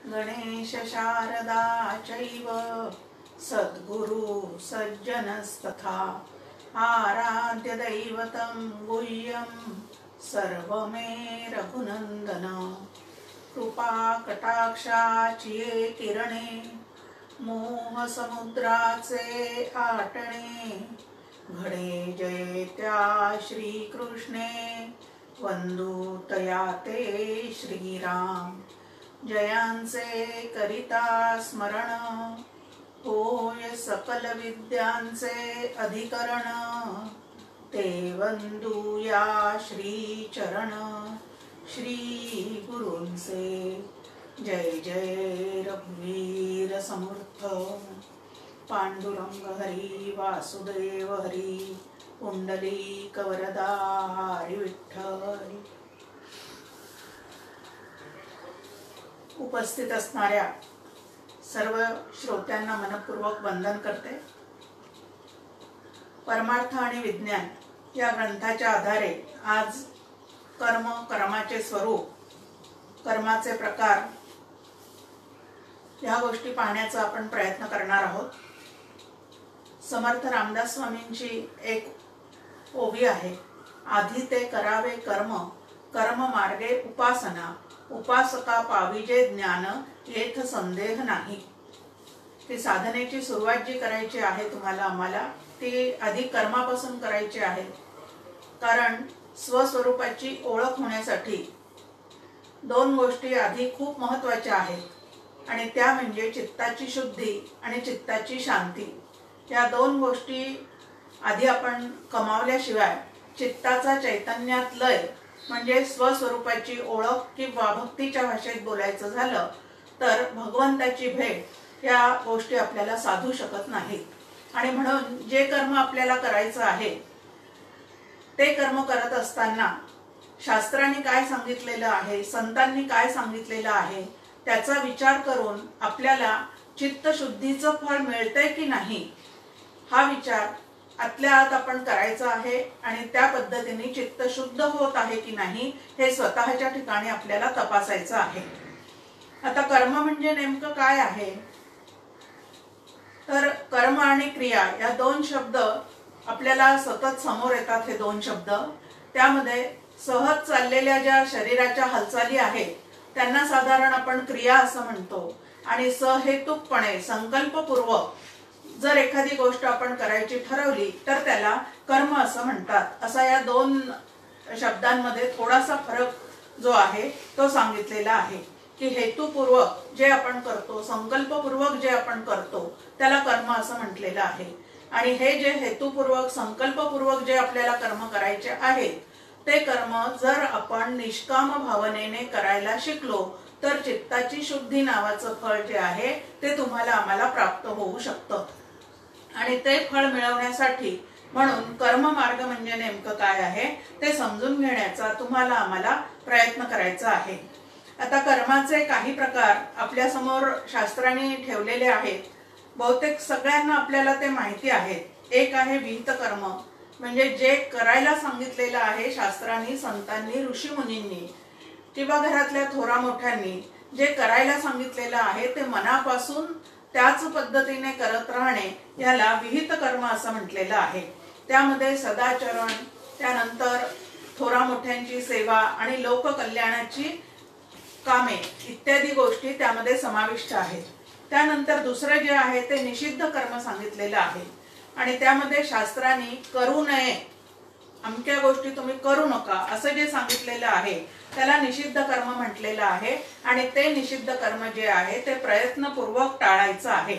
गणेश शारदा चैव सद्गुरु सज्जनस्तथा आराध्य दैवतं गुह्यं सर्वमे रघुनंदन। कृपा कटाक्षाची किरणे मोह समुद्राचे आटणे घडे जय त्या श्री कृष्णे वंदू तया ते श्रीराम। जयांचे करिता स्मरण होय सकल विद्यांचे अधिकरण ते वंदूया श्री चरण श्री गुरूंचे। जय जय रघुवीर समर्थ पांडुरंग हरी वासुदेव हरी पुंडलिक वरदा हरी विठ्ठल। उपस्थित असणाऱ्या सर्व श्रोत्यांना मनपूर्वक वंदन करते। परमार्थ आणि विज्ञान या ग्रंथाच्या आधारे आज कर्म, कर्माचे स्वरूप, कर्माचे प्रकार या गोष्टी पाहण्याचा आपण प्रयत्न करणार आहोत। समर्थ रामदास स्वामींची एक ओवी आहे, आधी ते करावे कर्म, कर्म मार्गे उपासना, उपासका पाविजे ज्ञान येथ संदेह नाही। की साधनेची सुरुवात जी करायची आहे तुम्हाला आम्हाला ती आधी कर्मापासून करायची आहे। कारण स्वस्वरूपाची ओळख होण्यासाठी दोन गोष्टी आधी खूप महत्त्वाच्या आहेत आणि त्या म्हणजे चित्ताची शुद्धी आणि चित्ताची शांती। या दोन गोष्टी आधी आपण कमावल्याशिवाय चित्ताचा चैतन्यात लय म्हणजे स्वस्वरूपाची ओळख किंवा भक्तीच्या भाषेत बोलायचं झालं तर भगवंताची भेट या गोष्टी आपल्याला साधू शकत नाहीत। आणि म्हणून जे कर्म आपल्याला करायचं आहे ते कर्म करत असताना शास्त्रांनी काय सांगितलेलं आहे, संतांनी काय सांगितलेलं आहे त्याचा विचार करून आपल्याला चित्तशुद्धीचं फळ मिळतंय की नाही हा विचार आतल्या आत आपण करायचा आहे आणि त्या पद्धतीने चित्त शुद्ध होत आहे की नाही हे स्वतःच्या ठिकाणी आपल्याला तपासायचं आहे। आता कर्म म्हणजे नेमकं काय आहे तर कर्म आणि क्रिया या दोन शब्द आपल्याला सतत समोर येतात। हे दोन शब्द त्यामध्ये सहज चाललेल्या ज्या शरीराच्या हालचाली आहेत त्यांना साधारण आपण क्रिया असं म्हणतो आणि सहेतुकपणे संकल्पपूर्वक जर एखादी गोष्ट आपण करायची ठरवली तर त्याला कर्म असं म्हणतात। असा या दोन शब्दांमध्ये थोडासा फरक जो आहे तो सांगितलेला आहे की हेतुपूर्वक जे आपण करतो, संकल्पपूर्वक जे आपण करतो त्याला कर्म असं म्हटलेलं आहे। आणि हे जे हेतुपूर्वक संकल्पपूर्वक जे आपल्याला कर्म करायचे आहेत ते कर्म जर आपण निष्काम भावनेने करायला शिकलो तर चित्ताची शुद्धी नावाचं फळ जे आहे ते तुम्हाला आम्हाला प्राप्त होऊ शकतं। आणि ते फळ मिळवण्यासाठी म्हणून कर्म मार्ग म्हणजे नेमकं काय आहे ते समजून घेण्याचा तुम्हाला आम्हाला प्रयत्न करायचा आहे। आता कर्माचे काही प्रकार आपल्या समोर शास्त्रांनी ठेवलेले आहेत। बहुतेक सगळ्यांना आपल्याला ते माहिती आहेत। एक आहे विहित कर्म म्हणजे जे करायला सांगितलेलं आहे शास्त्रांनी, संतांनी, ऋषीमुनींनी किंवा घरातल्या थोरा मोठ्यांनी जे करायला सांगितलेलं आहे ते मनापासून त्याच पद्धतीने करत राहणे याला विहित कर्म असं म्हटलेलं आहे। त्यामध्ये सदाचरण, त्यानंतर थोरा मोठ्यांची सेवा आणि लोककल्याणाची कामे इत्यादी गोष्टी त्यामध्ये समाविष्ट आहेत। त्यानंतर दुसरं जे आहे ते निषिद्ध कर्म सांगितलेलं आहे आणि त्यामध्ये शास्त्रांनी करू नये, अमक्या गोष्टी तुम्ही करू नका असं जे सांगितलेलं आहे त्याला निषिद्ध कर्म म्हटलेलं आहे। आणि ते निषिद्ध कर्म जे आहे ते प्रयत्नपूर्वक टाळायचं आहे।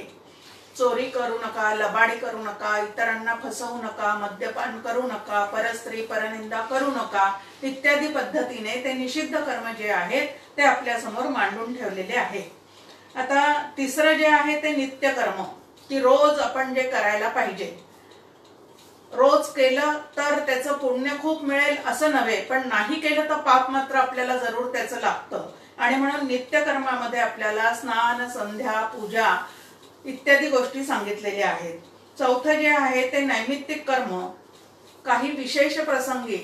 चोरी करू नका, लबाडी करू नका, इतरांना फसवू नका, मद्यपान करू नका, परस्त्री परनिंदा करू नका इत्यादी पद्धतीने ते निषिद्ध कर्म जे आहेत ते आपल्या समोर मांडून ठेवलेले आहे। आता तिसरं जे आहे ते नित्य कर्म की रोज आपण जे करायला पाहिजे, रोज केलं तर त्याचं पुण्य खूप मिळेल असं नव्हे, पण नाही केलं तर पाप मात्र आपल्याला जरूर त्याचं लागतं। आणि म्हणून नित्यकर्मामध्ये आपल्याला स्नान, संध्या, पूजा इत्यादी गोष्टी सांगितलेल्या आहेत। चौथं जे आहे ते नैमित्तिक कर्म, काही विशेष प्रसंगी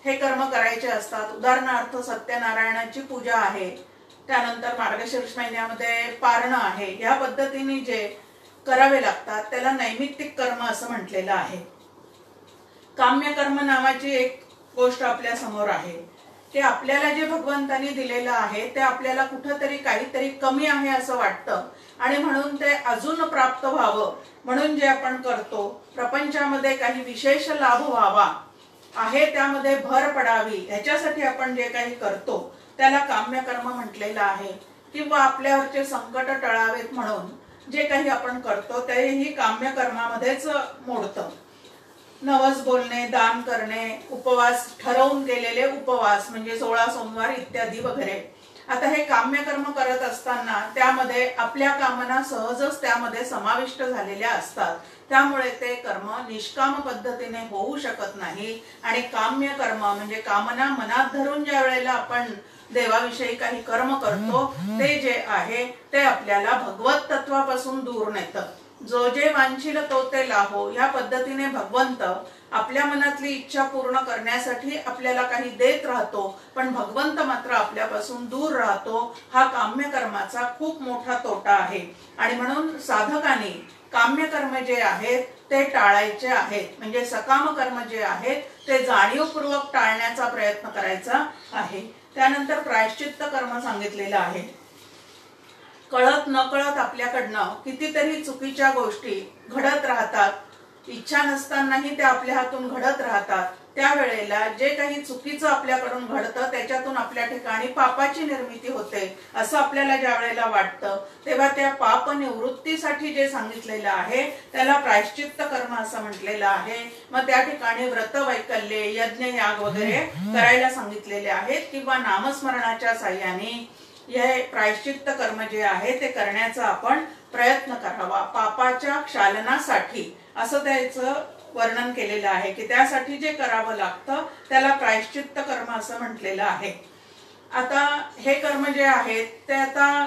हे कर्म करायचे असतात। उदाहरणार्थ सत्यनारायणाची पूजा आहे त्यानंतर मार्गशीर्ष महिन्यामध्ये पारणं आहे, या पद्धतीने जे करावे लागतात त्याला नैमित्तिक कर्म असं म्हटलेलं आहे. काम्य कर्म नावाची एक गोष्ट आपल्या समोर आहे की आपल्याला जे भगवंतानी दिलेलं आहे ते आपल्याला कुठंतरी काहीतरी कमी आहे असं वाटतं आणि म्हणून ते अजून प्राप्त व्हावं म्हणून जे आपण करतो, प्रपंचामध्ये काही विशेष लाभ व्हावा आहे त्यामध्ये भर पडावी ह्याच्यासाठी आपण जे काही करतो त्याला काम्य कर्म म्हटलेलं आहे. किंवा आपल्यावरचे संकट टळावेत म्हणून जे काही आपण करतो तेही काम्य कर्मामध्येच मोडतं. नवस बोलणे, दान करणे, उपवास, ठरवून केलेले उपवास म्हणजे 16 सोमवार इत्यादी वगैरे. आता हे काम्य कर्म करत असताना त्यामध्ये आपल्या कामना सहजच त्यामध्ये समाविष्ट झालेल्या असतात, त्यामुळे ते कर्म निष्काम पद्धतीने होऊ शकत नाही. आणि काम्य कर्म म्हणजे कामना मनात धरून ज्या वेळेला आपण देवाविषयी काही कर्म करतो ते जे आहे ते आपल्याला भगवत तत्वापासून दूर नेतं. जो जे वांछील तो ते लाहो या पद्धतीने भगवंत आपल्या मनातली इच्छा पूर्ण करण्यासाठी आपल्याला काही देत राहतो, पण भगवंत मात्र आपल्यापासून दूर राहतो. हा काम्य कर्माचा खूप मोठा तोटा आहे. आणि म्हणून साधकांनी काम्य कर्म जे आहेत ते टाळायचे आहेत, म्हणजे सकाम कर्म जे आहेत ते जाणीवपूर्वक टाळण्याचा प्रयत्न करायचा आहे. त्यानंतर प्रायश्चित्त कर्म सांगितलेलं आहे. कळत नकळत आपल्याकडनं कितीतरी चुकीच्या गोष्टी घडत राहतात, इच्छा नसतानाही त्या आपल्या हातून घडत राहतात. त्यावेळेला जे काही चुकीचं आपल्याकडून घडतं त्याच्यातून आपल्या ठिकाणी पापाची निर्मिती होते असं आपल्याला ज्या वेळेला वाटतं तेव्हा त्या पाप निवृत्तीसाठी जे सांगितलेलं आहे त्याला प्रायश्चित्त कर्म असं म्हटलेलं आहे. मग त्या ठिकाणी व्रत वैकल्ये, यज्ञ याग वगैरे करायला सांगितलेले आहेत किंवा नामस्मरणाच्या साह्याने हे प्रायश्चित्त कर्म जे आहे ते करण्याचा आपण प्रयत्न करावा. पापाच्या क्षालनासाठी असं त्याचं वर्णन केलेलं आहे की त्यासाठी जे करावं लागतं त्याला प्रायश्चित्त कर्म असं म्हटलेलं आहे. आता हे कर्म जे आहेत ते आता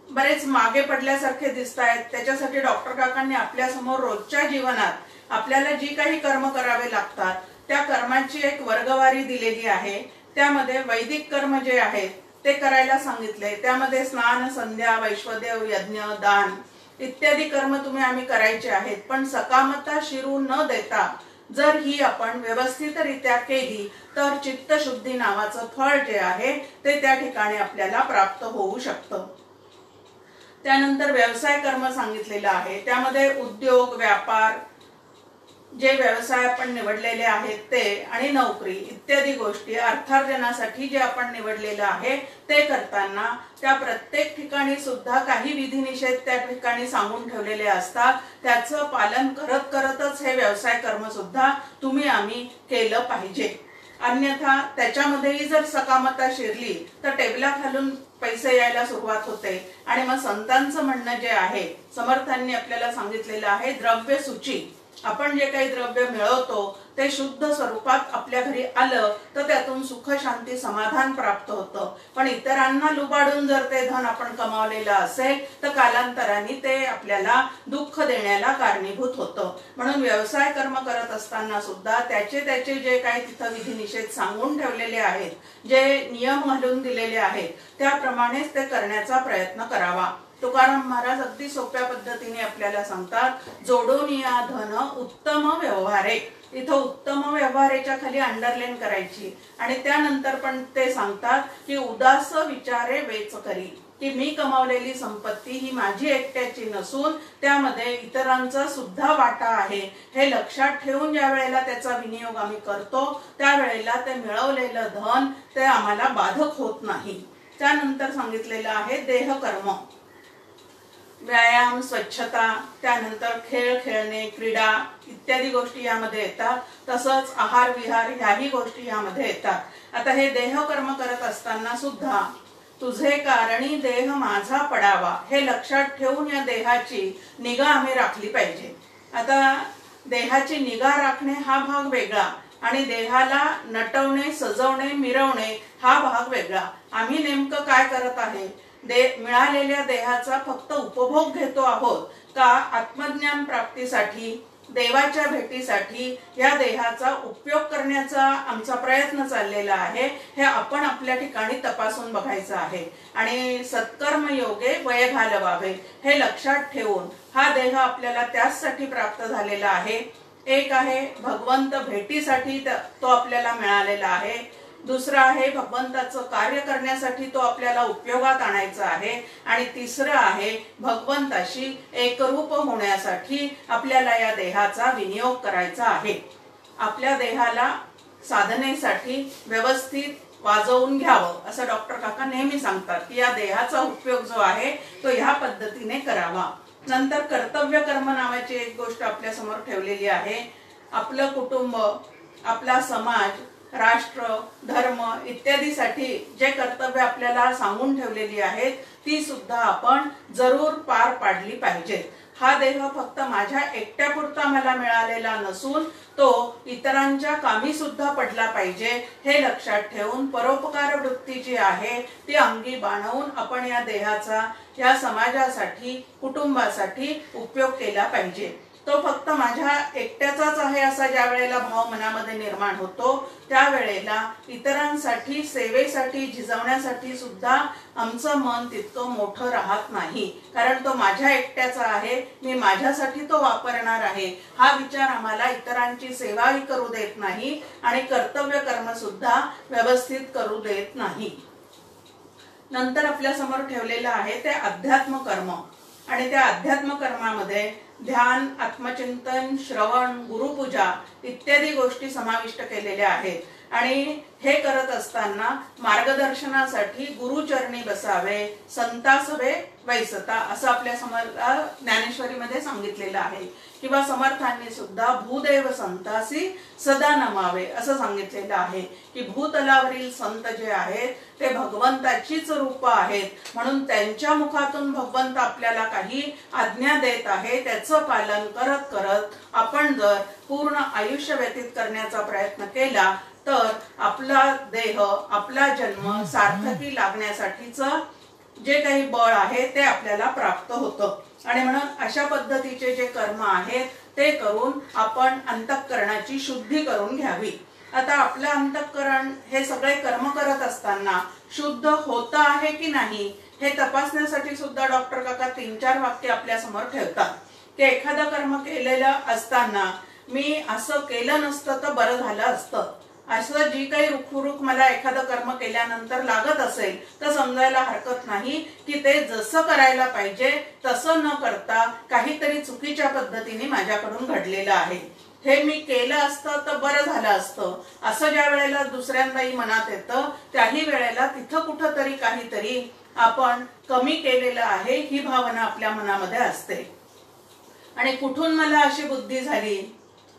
बरेच मागे पडल्यासारखे दिसत आहेत. त्याच्यासाठी डॉक्टर काकांनी आपल्या समोर रोजच्या जीवनात आपल्याला जी काही कर्म करावे लागतात त्या कर्मांची एक वर्गवारी दिलेली आहे. त्यामध्ये वैदिक कर्म जे आहेत ते करायला सांगितले. त्यामध्ये स्नान, संध्या, वैश्वदेव, यज्ञ, दान इत्यादी कर्म आम्ही करायचे आहेत. पण सकामता शिरू न देता जर ही आपण व्यवस्थितरित्या केली तर चित्तशुद्धी नावाचं फळ जे आहे ते त्या ठिकाणी आपल्याला प्राप्त होऊ शकतं. त्यानंतर व्यवसाय कर्म सांगितलेलं आहे. त्यामध्ये उद्योग, व्यापार, जे व्यवसाय आपण निवडलेले आहेत ते आणि नोकरी इत्यादी गोष्टी अर्थार्जनासाठी जे आपण निवडलेलं आहे ते करताना त्या प्रत्येक ठिकाणी सुद्धा काही विधी निषेध त्या ठिकाणी सांगून ठेवलेले असतात. त्याचं पालन करत करतच हे व्यवसाय कर्म सुद्धा आम्ही केलं पाहिजे. अन्यथा त्याच्यामध्येही जर सकामता शिरली तर टेबला खालून पैसे यायला सुरुवात होते. आणि मग संतांचं म्हणणं जे आहे, समर्थांनी आपल्याला सांगितलेलं आहे, द्रव्य सूची, आपण जे काही द्रव्य मिळवतो ते शुद्ध स्वरूपात आपल्या घरी आलं तर त्यातून सुख, शांती, समाधान प्राप्त होतं. पण इतरांना लुबाडून जर ते धन आपण कमावलेलं असेल तर कालांतराने ते आपल्याला दुःख देण्याला कारणीभूत होतं. म्हणून व्यवसाय कर्म करत असताना सुद्धा त्याचे जे काही तिथं विधी निषेध सांगून ठेवलेले आहेत, जे नियम घालून दिलेले आहेत त्याप्रमाणेच ते करण्याचा प्रयत्न करावा. तुकाराम महाराज अगदी सोप्या पद्धतीने आपल्याला सांगतात, जोडून या धन उत्तम व्यवहारे. इथं उत्तम व्यवहारेच्या खाली अंडरलाईन करायची. आणि त्यानंतर पण ते सांगतात की उदास विचारे वेच करी, की मी कमावलेली संपत्ती ही माझी एकट्याची नसून त्यामध्ये इतरांचा सुद्धा वाटा आहे हे लक्षात ठेवून ज्या वेळेला त्याचा विनियोग आम्ही करतो त्यावेळेला ते मिळवलेलं धन ते आम्हाला बाधक होत नाही. त्यानंतर सांगितलेलं आहे देहकर्म, व्यायाम, स्वच्छता, त्यानंतर खेळ खेळणे, क्रीडा इत्यादी गोष्टी यामध्ये येतात. तसंच आहार विहार ह्याही गोष्टी यामध्ये येतात. आता हे देहकर्म करत असताना सुद्धा तुझे कारणी देह माझा पडावा हे लक्षात ठेवून या देहाची निगा आम्ही राखली पाहिजे. आता देहाची निगा राखणे हा भाग वेगळा आणि देहाला नटवणे, सजवणे, मिरवणे हा भाग वेगळा. आम्ही नेमकं काय करत आहे, मिळालेल्या देहाचा फक्त उपभोग घेतो आहोत का आत्मज्ञान प्राप्तीसाठी देवाच्या भेटीसाठी या देहाचा उपयोग करण्याचा आमचा प्रयत्न चाललेला आहे, हे आपण आपल्या ठिकाणी तपासून बघायचं आहे। आणि सत्कर्म योगे वय घालवावे हे लक्षात ठेवून हा देह आपल्याला त्यासाठी प्राप्त झालेला आहे। एक आहे भगवंत भेटीसाठी तो आपल्याला मिळालेला आहे, दुसरा आहे भगवंताचं कार्य करण्यासाठी तो आपल्याला उपयोगात आणायचा आहे, आणि तिसरं आहे भगवंताशी एकरूप होण्यासाठी आपल्याला या देहाचा विनियोग करायचा आहे। आपल्या देहाला साधनेसाठी व्यवस्थित वाजवून घ्यावं असं डॉक्टर काका नेहमी सांगतात की या देहाचा उपयोग जो आहे तो ह्या पद्धतीने करावा। नंतर कर्तव्य कर्म नावाची एक गोष्ट आपल्या समोर ठेवलेली आहे। आपलं कुटुंब, आपला समाज, राष्ट्र, धर्म इत्यादीसाठी जे कर्तव्य आपल्याला सांगून ठेवलेली आहेत ती सुद्धा आपण जरूर पार पाडली पाहिजे। हा देह फक्त माझ्या एकट्यापुरता मला मिळालेला नसून तो इतरांच्या कामी सुद्धा पडला पाहिजे हे लक्षात ठेवून परोपकार वृत्ती जी आहे ती अंगी बाणवून आपण या देहाचा या समाजासाठी, कुटुंबासाठी उपयोग केला पाहिजे। तो फक्त माझ्या एकट्याचाच आहे असा ज्या वेळेला भाव मनामध्ये निर्माण होतो त्यावेळेला इतरांसाठी, सेवेसाठी, झिजवण्यासाठी सुद्धा आमचं मन तितकं मोठं राहत नाही, कारण तो माझ्या एकट्याचा आहे, मी माझ्यासाठी तो वापरणार आहे हा विचार आम्हाला इतरांची सेवाही करू देत नाही आणि कर्तव्य कर्म सुद्धा व्यवस्थित करू देत नाही। नंतर आपल्या समोर ठेवलेलं आहे ते अध्यात्म कर्म, आणि त्या अध्यात्म कर्मामध्ये ध्यान, आत्मचिंतन, श्रवण, गुरुपूजा इत्यादी गोष्टी समाविष्ट केलेल्या आहेत। आणि हे करत असताना मार्गदर्शनासाठी गुरुचरणी बसावे, संतासवे वैसता असं आपल्या समोर ज्ञानेश्वरीमध्ये सांगितलेलं आहे, किंवा समर्थांनी सुद्धा भूदेव संतासी सदा नमावे असं सांगितलेलं आहे की भूतलावरील संत जे आहेत ते भगवंताचीच रूप आहेत, म्हणून त्यांच्या मुखातून भगवंत आपल्याला काही आज्ञा देत आहे त्याचं पालन करत करत आपण जर पूर्ण आयुष्य व्यतीत करण्याचा प्रयत्न केला तर आपला देह, आपला जन्म सार्थकी लागण्यासाठीच जे काही बळ आहे ते आपल्याला प्राप्त होतं। आणि म्हणून अशा पद्धतीचे जे कर्म आहेत ते करून आपण अंतःकरणाची शुद्धी करून घ्यावी। आता आपलं अंतःकरण हे सगळे कर्म करत असताना शुद्ध होत आहे की नाही हे तपासण्यासाठी सुद्धा डॉक्टर काका 3-4 वाक्य आपल्या समोर ठेवतात की एखादं कर्म केलेलं असताना मी असं केलं नसतं तर बरं झालं असतं, असं जी काही रुखरुख मला एखादं कर्म केल्यानंतर लागत असेल तर समजायला हरकत नाही की ते जसं करायला पाहिजे तसं न करता काहीतरी चुकीच्या पद्धतीने माझ्याकडून घडलेलं आहे, हे मी केलं असतं तर बरं झालं असतं असं ज्या वेळेला दुसऱ्यांदाही मनात येतं त्याही वेळेला तिथं कुठंतरी काहीतरी आपण कमी केलेलं आहे ही भावना आपल्या मनामध्ये असते। आणि कुठून मला अशी बुद्धी झाली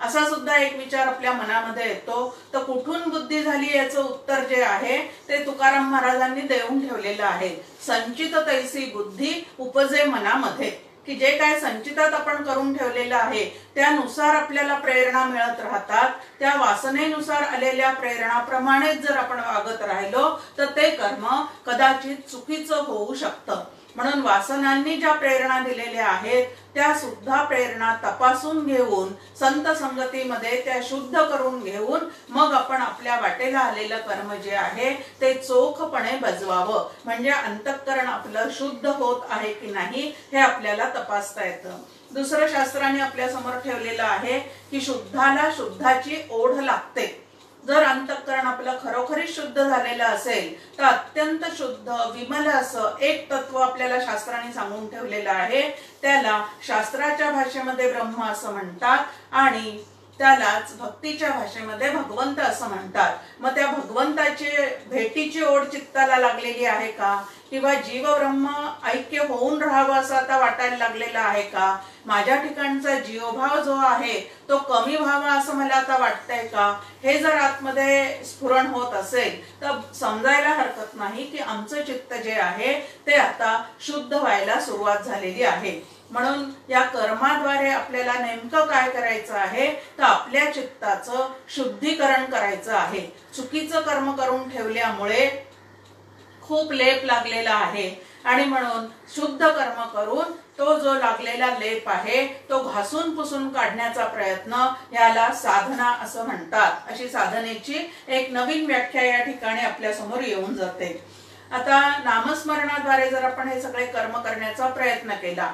असा सुद्धा एक विचार आपल्या मनामध्ये येतो, तर कुठून बुद्धी झाली याचं उत्तर जे आहे ते तुकाराम महाराजांनी देऊन ठेवलेलं आहे। संचित तैसी बुद्धी उपजे मनामध्ये, की जे काय संचितात आपण करून ठेवलेलं आहे त्यानुसार आपल्याला प्रेरणा मिळत राहतात, त्या वासनेनुसार आलेल्या प्रेरणाप्रमाणेच जर आपण वागत राहिलो तर ते कर्म कदाचित चुकीचं होऊ शकतं। म्हणून वासनांनी ज्या प्रेरणा दिलेल्या आहेत त्या सुद्धा प्रेरणा तपासून घेऊन संत संगतीमध्ये त्या शुद्ध करून घेऊन मग आपण आपल्या वाटेला आलेलं कर्म जे आहे ते चोखपणे बजवावं, म्हणजे अंतःकरण आपलं शुद्ध होत आहे की नाही हे आपल्याला तपासता येतं। दुसरं शास्त्राने आपल्या समोर ठेवलेलं आहे की शुद्धाला शुद्धाची ओढ लागते। जर अंतःकरण आपलं खरोखरी शुद्ध झालेलं असेल तर अत्यंत शुद्ध विमल असं एक तत्व आपल्याला शास्त्राने सांगून ठेवलेलं आहे, त्याला शास्त्राच्या भाषेमध्ये ब्रह्म असं म्हणतात आणि त्यालाच भक्तीच्या भाषेमध्ये भगवंत असं म्हणतात। मग त्या भगवंताची भेटीची ओढ चित्ताला लागलेली आहे का, किंवा जीव ब्रह्म ऐक्य होऊन राहावं असं आता वाटायला लागलेलं आहे का, माझ्या ठिकाणचा जीवभाव जो आहे तो कमी व्हावा असं मला आता वाटतंय का, हे जर आतमध्ये स्फुरण होत असेल तर समजायला हरकत नाही की आमचं चित्त जे आहे ते आता शुद्ध व्हायला सुरुवात झालेली आहे। म्हणून या कर्माद्वारे आपल्याला नेमकं काय करायचं आहे तर आपल्या चित्ताचं शुद्धीकरण करायचं आहे। चुकीचं कर्म करून ठेवल्यामुळे खूप लेप लागलेला आहे आणि म्हणून शुद्ध कर्म करून तो जो लागलेला लेप आहे तो घासून पुसून काढण्याचा प्रयत्न याला साधना असं म्हणतात। अशी साधनेची एक नवीन व्याख्या या ठिकाणी आपल्या समोर येऊन जाते। आता नामस्मरणाद्वारे जर आपण हे सगळे कर्म करण्याचा प्रयत्न केला,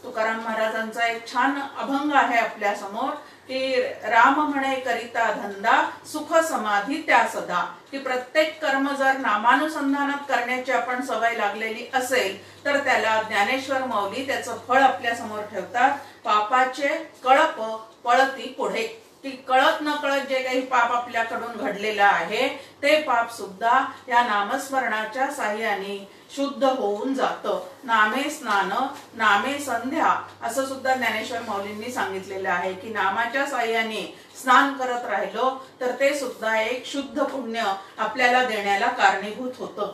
तुकाराम महाराजांचा एक छान अभंग आहे आपल्या समोर की राम म्हणे करिता धंदा सुख समाधी त्या सदा, की प्रत्येक कर्म जर नामानुसंधानात करण्याची आपण सवय लागलेली असेल तर त्याला ज्ञानेश्वर माऊली त्याचं फळ आपल्या समोर ठेवतात। पापाचे कळप पळती पुढे, की कळत न कळत जे काही पाप आपल्याकडून घडलेलं आहे ते पाप सुद्धा या नामस्मरणाच्या साह्याने शुद्ध होऊन जातं। नामे स्नान नामे संध्या असं सुद्धा ज्ञानेश्वर माऊलींनी सांगितलेलं आहे की नामाच्या साह्याने स्नान करत राहिलो तर ते सुद्धा एक शुद्ध पुण्य आपल्याला देण्याला कारणीभूत होतं।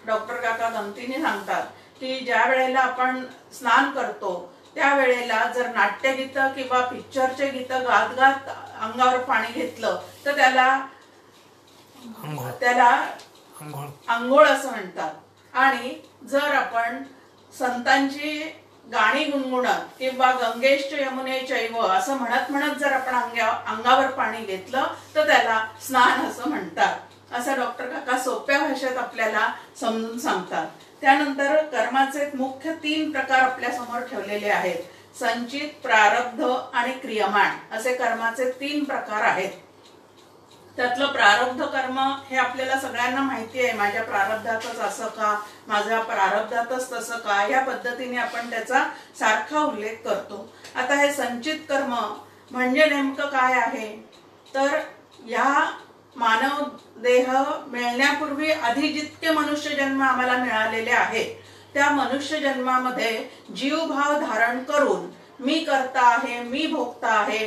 डॉक्टर काका गमतीने सांगतात की ज्या वेळेला आपण स्नान करतो त्यावेळेला जर नाट्यगीत किंवा पिक्चरचे गीत गात गात अंगावर पाणी घेतलं तर त्याला अंघोळ असं म्हणतात। आणि जर आपण संतांची गाणी गुणगुणत किंवा गंगेश्च यमुने चैव असं म्हणत म्हणत जर आपण अंगावर पाणी घेतलं तर त्याला स्नान असं म्हणतात, असं डॉक्टर काका सोप्या भाषेत आपल्याला समजून सांगतात। त्यानंतर कर्माचे मुख्य 3 प्रकार आपल्या समोर ठेवलेले आहेत। संचित, प्रारब्ध आणि क्रियमाण असे कर्माचे 3 प्रकार आहेत। त्यातलं प्रारब्ध कर्म हे आपल्याला सगळ्यांना माहिती आहे, माझ्या प्रारब्धातच असं का, माझ्या प्रारब्धातच तसं का, या पद्धतीने आपण त्याचा सारखा उल्लेख करतो। आता हे संचित कर्म म्हणजे नेमकं काय आहे तर या मानव देह मिळण्यापूर्वी आधी जितके मनुष्य जन्म आम्हाला मिळालेले आहेत त्या मनुष्य जन्मामध्ये जीवभाव धारण करून मी करता आहे, मी भोगता आहे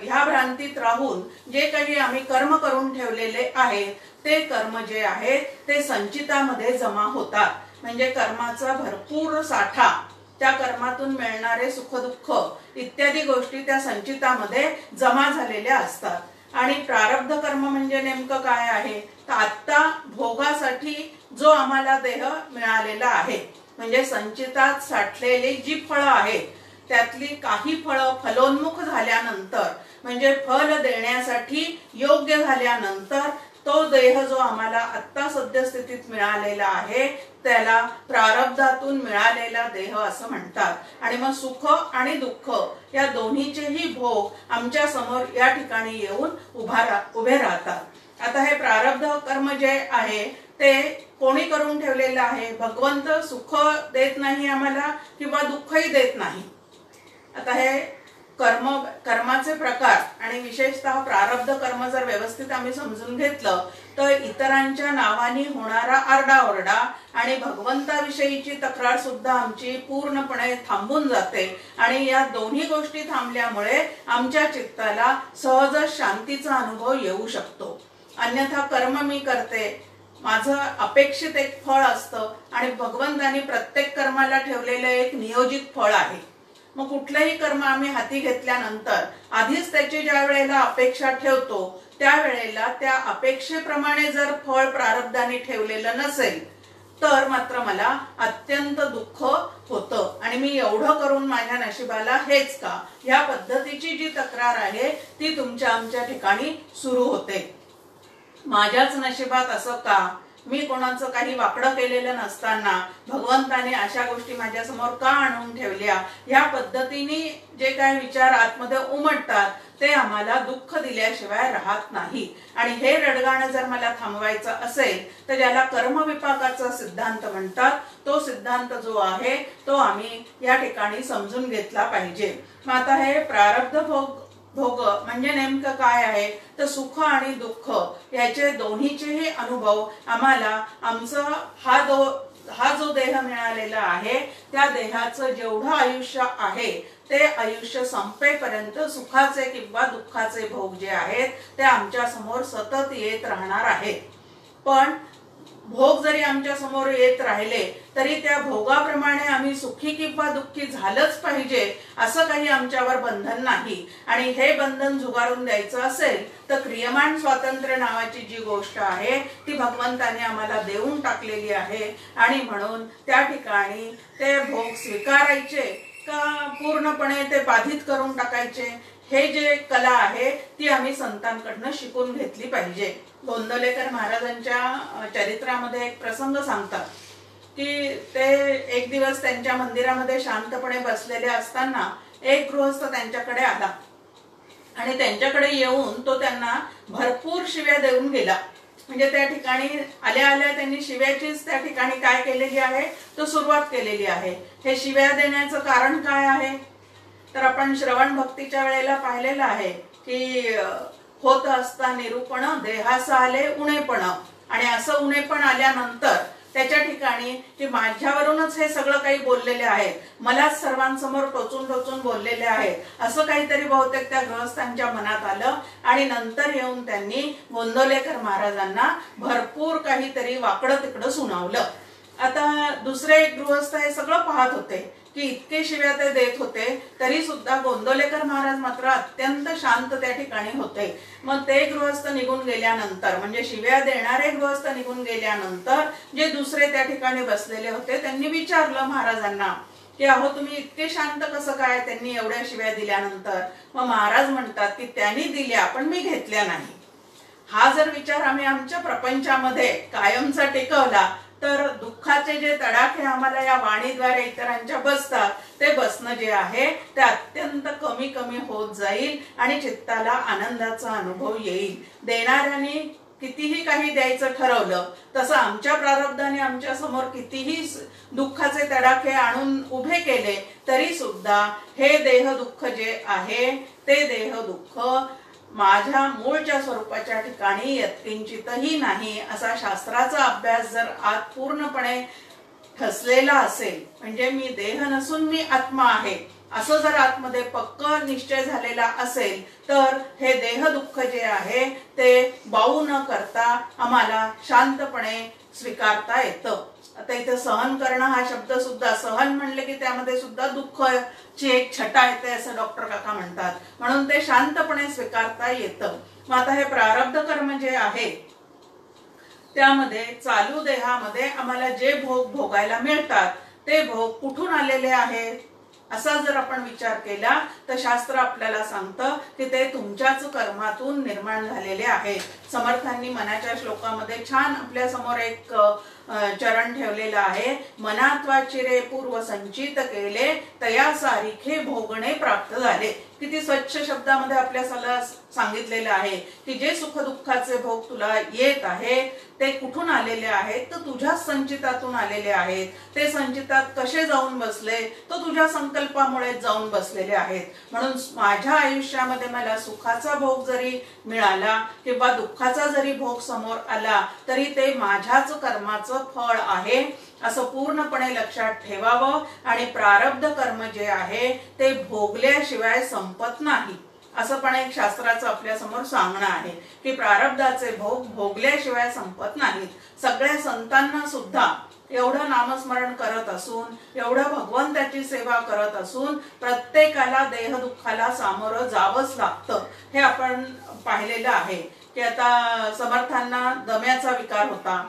ह्या भ्रांतीत राहून जे काही आम्ही कर्म करून ठेवलेले आहे ते कर्म जे आहेत ते संचितामध्ये जमा होतात। म्हणजे कर्माचा भरपूर साठा, त्या कर्मातून मिळणारे सुख दुःख इत्यादी गोष्टी त्या संचितामध्ये जमा झालेल्या असतात। आणि प्रारब्ध कर्म म्हणजे नेमकं काय आहे तर आत्ता भोगासाठी जो आम्हाला देह मिळालेला आहे, म्हणजे संचितात साठलेली जी फळं आहेत त्यातली काही फळं फलोन्मुख झाल्यानंतर म्हणजे फल देण्यासाठी योग्य झाल्यानंतर तो देह जो आम्हाला आत्ता सद्यस्थितीत मिळालेला आहे त्याला प्रारब्धातून मिळालेला देह असं म्हणतात। आणि मग सुख आणि दुःख या दोन्हीचेही भोग आमच्या समोर या ठिकाणी येऊन उभे राहतात। आता हे प्रारब्ध कर्म जे आहे ते कोणी करून ठेवलेलं आहे? भगवंत सुख देत नाही आम्हाला किंवा दुःखही देत नाही। आता हे कर्माचे प्रकार आणि विशेषतः प्रारब्ध कर्म जर व्यवस्थित आम्ही समजून घेतलं तर इतरांच्या नावाने होणारा आरडाओरडा आणि भगवंताविषयीची तक्रार सुद्धा आमची पूर्णपणे थांबून जाते। आणि या दोन्ही गोष्टी थांबल्यामुळे आमच्या चित्ताला सहज शांतीचा अनुभव येऊ शकतो। अन्यथा कर्म मी करते, माझं अपेक्षित एक फळ असतं आणि भगवंतानी प्रत्येक कर्माला ठेवलेलं एक नियोजित फळ आहे। मग कुठलंही कर्म आम्ही हाती घेतल्यानंतर आधीच त्याची ज्या वेळेला अपेक्षा ठेवतो त्यावेळेला त्या अपेक्षेप्रमाणे जर फळ प्रारब्धाने ठेवलेलं नसेल तर मात्र मला अत्यंत दुःख होतं आणि मी एवढं करून माझ्या नशिबाला हेच का, या पद्धतीची जी तक्रार आहे ती तुमच्या आमच्या ठिकाणी सुरू होते। माझ्याच नशिबात असं का, मी कोणाचं काही वाकडं केलेलं नसताना भगवंताने अशा गोष्टी माझ्या समोर का आणून ठेवल्या, या पद्धतीने जे काही विचार आतमध्ये उमटतात ते आम्हाला दुःख दिल्याशिवाय राहत नाही। आणि हे रडगाणं जर मला थांबवायचं असेल तर ज्याला कर्मविपाकाचा सिद्धांत म्हणतात तो सिद्धांत जो आहे तो आम्ही या ठिकाणी समजून घेतला पाहिजे। मग आता हे प्रारब्ध भोग म्हणजे नेमकं काय आहे तर सुख आणि दुःख याचे दोन्हीचेही अनुभव आम्हाला आमचं हा जो देह मिळालेला आहे त्या देहाचं जेवढं आयुष्य आहे ते आयुष्य संपेपर्यंत सुखाचे किंवा दुःखाचे भोग जे आहेत ते आमच्या समोर सतत येत राहणार आहेत। पण भोग जरी आमच्या समोर येत राहिले तरी त्या भोगाप्रमाणे आम्ही सुखी किंवा दुःखी झालंच पाहिजे असं काही आमच्यावर बंधन नाही। आणि हे बंधन झुगारून द्यायचं असेल तर क्रियमाण स्वातंत्र्य नावाची जी गोष्ट आहे ती भगवंताने आम्हाला देऊन टाकलेली आहे। आणि म्हणून त्या ठिकाणी ते भोग स्वीकारायचे का पूर्णपणे ते बाधित करून टाकायचे, हे जे कला आहे ती आम्ही संतांकडनं शिकून घेतली पाहिजे। गोंदवलेकर महाराजांच्या चरित्रामध्ये एक प्रसंग सांगतात की ते एक दिवस त्यांच्या मंदिरामध्ये शांतपणे बसलेले असताना एक गृहस्थ त्यांच्याकडे आला आणि त्यांच्याकडे येऊन तो त्यांना भरपूर शिव्या देऊन गेला। म्हणजे त्या ठिकाणी आल्या आल्या त्यांनी शिव्याचीच त्या ठिकाणी काय केलेली आहे तो सुरुवात केलेली आहे। हे शिव्या देण्याचं कारण काय आहे तर आपण श्रवण भक्तीच्या वेळेला पाहिलेलं आहे की होत असता निरूपण देहास आले उणेपण, आणि असं उणेपण आल्यानंतर त्याच्या ठिकाणी की माझ्यावरूनच हे सगळं काही बोललेले आहेत, मलाच सर्वांसमोर टोचून टोचून बोललेले आहेत असं काहीतरी बहुतेक त्या गृहस्थांच्या मनात आलं। आणि नंतर येऊन त्यांनी गोंदवलेकर महाराजांना भरपूर काहीतरी वाकडं तिकडं सुनावलं। आता दुसरे एक गृहस्थ हे सगळं पाहत होते की इतके शिव्या ते देत होते तरी सुद्धा गोंदवलेकर महाराज मात्र अत्यंत शांत त्या ठिकाणी होते। मग ते गृहस्थ निघून गेल्यानंतर, म्हणजे शिव्या देणारे गृहस्थ निघून गेल्यानंतर जे दुसरे त्या ठिकाणी बसलेले होते त्यांनी विचारलं महाराजांना की अहो तुम्ही इतके शांत कसं काय त्यांनी एवढ्या शिव्या दिल्यानंतर? मग महाराज म्हणतात की त्यांनी दिल्या पण मी घेतल्या नाही। हा जर विचार आम्ही आमच्या प्रपंचामध्ये कायमचा टेकवला तर दुःखाचे जे तडाखे आम्हाला या वाणीद्वारे इतरांच्या बसतात ते बसणं जे आहे ते अत्यंत कमी कमी होत जाईल आणि चित्ताला आनंदाचा अनुभव येईल। देणाऱ्याने कितीही काही द्यायचं ठरवलं तसं आमच्या प्रारब्धाने आमच्या समोर कितीही दुःखाचे तडाखे आणून उभे केले तरी सुद्धा हे देह दुःख जे आहे ते देह दुःख माझ्या मूळच्या स्वरूपाच्या ठिकाणी यत्किंचितही नाही असा शास्त्राचा अभ्यास जर आत पूर्णपणे ठसलेला असेल, म्हणजे मी देह नसून मी आत्मा आहे असं जर आतमध्ये पक्क निश्चय झालेला असेल तर हे देह दुःख जे आहे ते बाऊ न करता आम्हाला शांतपणे स्वीकारता येतं। आता इथे सहन करणं हा शब्द सुद्धा, सहन म्हणले की त्यामध्ये सुद्धा दुःखाची एक छटा येते असं डॉक्टर काका म्हणतात, म्हणून ते शांतपणे स्वीकारता येतं। मग आता हे प्रारब्ध कर्म जे आहे त्यामध्ये चालू देहामध्ये आम्हाला जे भोग भोगायला मिळतात ते भोग कुठून आलेले आहेत असा जर आपण विचार केला तर शास्त्र आपल्याला सांगतं की ते तुमच्याच कर्मातून निर्माण झालेले आहेत। समर्थांनी मनाच्या श्लोकामध्ये छान आपल्या समोर एक चरण ठेवलेला आहे, मनात वाचिरे पूर्व संचित केले तया सारिखे भोगणे प्राप्त झाले। किती स्वच्छ शब्दामध्ये आपल्याला सांगितलेलं आहे की जे सुख दुःखाचे भोग तुला येत आहे ते कुठून आलेले आहेत तर तुझ्याच संचितातून आलेले आहेत। ते संचितात कसे जाऊन बसले तर तुझ्या संकल्पामुळे जाऊन बसलेले आहेत। म्हणून माझ्या आयुष्यामध्ये मला सुखाचा भोग जरी मिळाला किंवा दुःखाचा जरी भोग समोर आला तरी ते माझ्याच कर्माचं फळ आहे असं पूर्णपणे लक्षात ठेवावं। आणि प्रारब्ध कर्म जे आहे ते भोगल्याशिवाय संपत नाही असं पण एक शास्त्राचं आपल्या समोर सांगणं आहे की प्रारब्धाचे भोग भोगल्याशिवाय संपत नाहीत। सगळ्या संतांना सुद्धा एवढं नामस्मरण करत असून, एवढं भगवंताची सेवा करत असून प्रत्येकाला देह दुःखाला सामोरं जावंच लागतं। हे आपण पाहिलेलं आहे की आता समर्थांना दम्याचा विकार होता,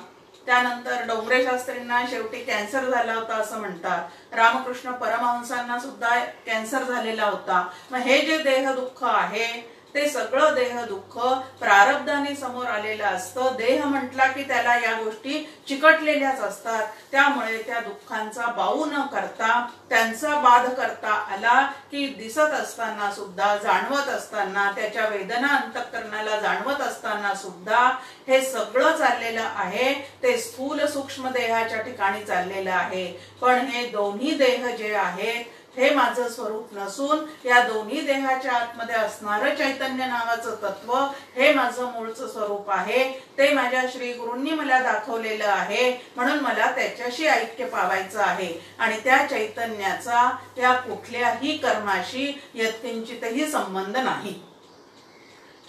त्यानंतर डोंगरे शास्त्रींना शेवटी कॅन्सर झाला होता असं म्हणतात, रामकृष्ण परमहंसांना सुद्धा कॅन्सर झालेला होता। मग हे जे देह दुःख आहे ते सगळं देह दुःख प्रारब्धाने समोर आलेलं असतं। देह म्हटला की त्याला या गोष्टी चिकटलेल्याच असतात, त्यामुळे त्या दुःखांचा बाऊ न करता त्यांचा बाध करता आला की दिसत असताना सुद्धा, जाणवत असताना, त्याच्या वेदना अंतःकरणाला जाणवत असताना सुद्धा हे सगळं चाललेलं आहे ते स्थूल सूक्ष्म देहाच्या ठिकाणी चाललेलं आहे। पण हे दोन्ही देह जे आहेत हे माझं स्वरूप नसून या दोन्ही देहाच्या आतमध्ये असणारं चैतन्य नावाचं तत्व हे माझं मूळचं स्वरूप आहे। ते माझ्या श्री गुरूंनी मला दाखवलेलं आहे, म्हणून मला त्याच्याशी ऐक्य पावायचं आहे। आणि त्या चैतन्याचा या कुठल्याही कर्माशी यत्किंचितही संबंध नाही।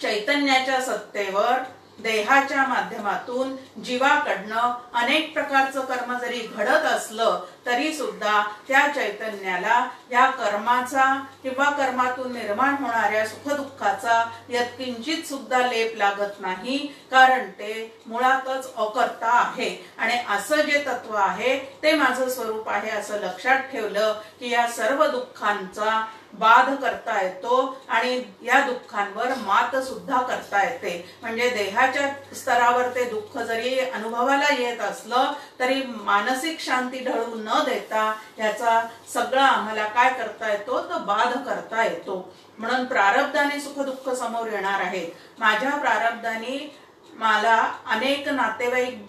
चैतन्याच्या सत्तेवर देहाच्या माध्यमातून जीवाकडनं अनेक प्रकारचं कर्म जरी घडत असलं तरी सुद्धा त्या चैतन्याला या कर्माचा किंवा कर्मातून निर्माण होणाऱ्या सुखदुःखाचा यत्किंचित सुद्धा लेप लागत नाही, कारण ते मुळातच अकर्ता आहे आणि असं जे तत्व आहे ते माझं स्वरूप आहे असं लक्षात ठेवलं की या सर्व दुःखांचा बाध करता येतो आणि या दुःखांवर मात सुद्धा करता येते। म्हणजे देहाच्या स्तरावर ते दुःख जरी अनुभवाला येत असलं तरी मानसिक शांती ढळू न देता याचा सगळा आम्हाला काय करता येतो तर बाध करता येतो। म्हणून प्रारब्धाने सुख दुःख समोर येणार आहेत। माझ्या प्रारब्धाने मला अनेक नातेवाईक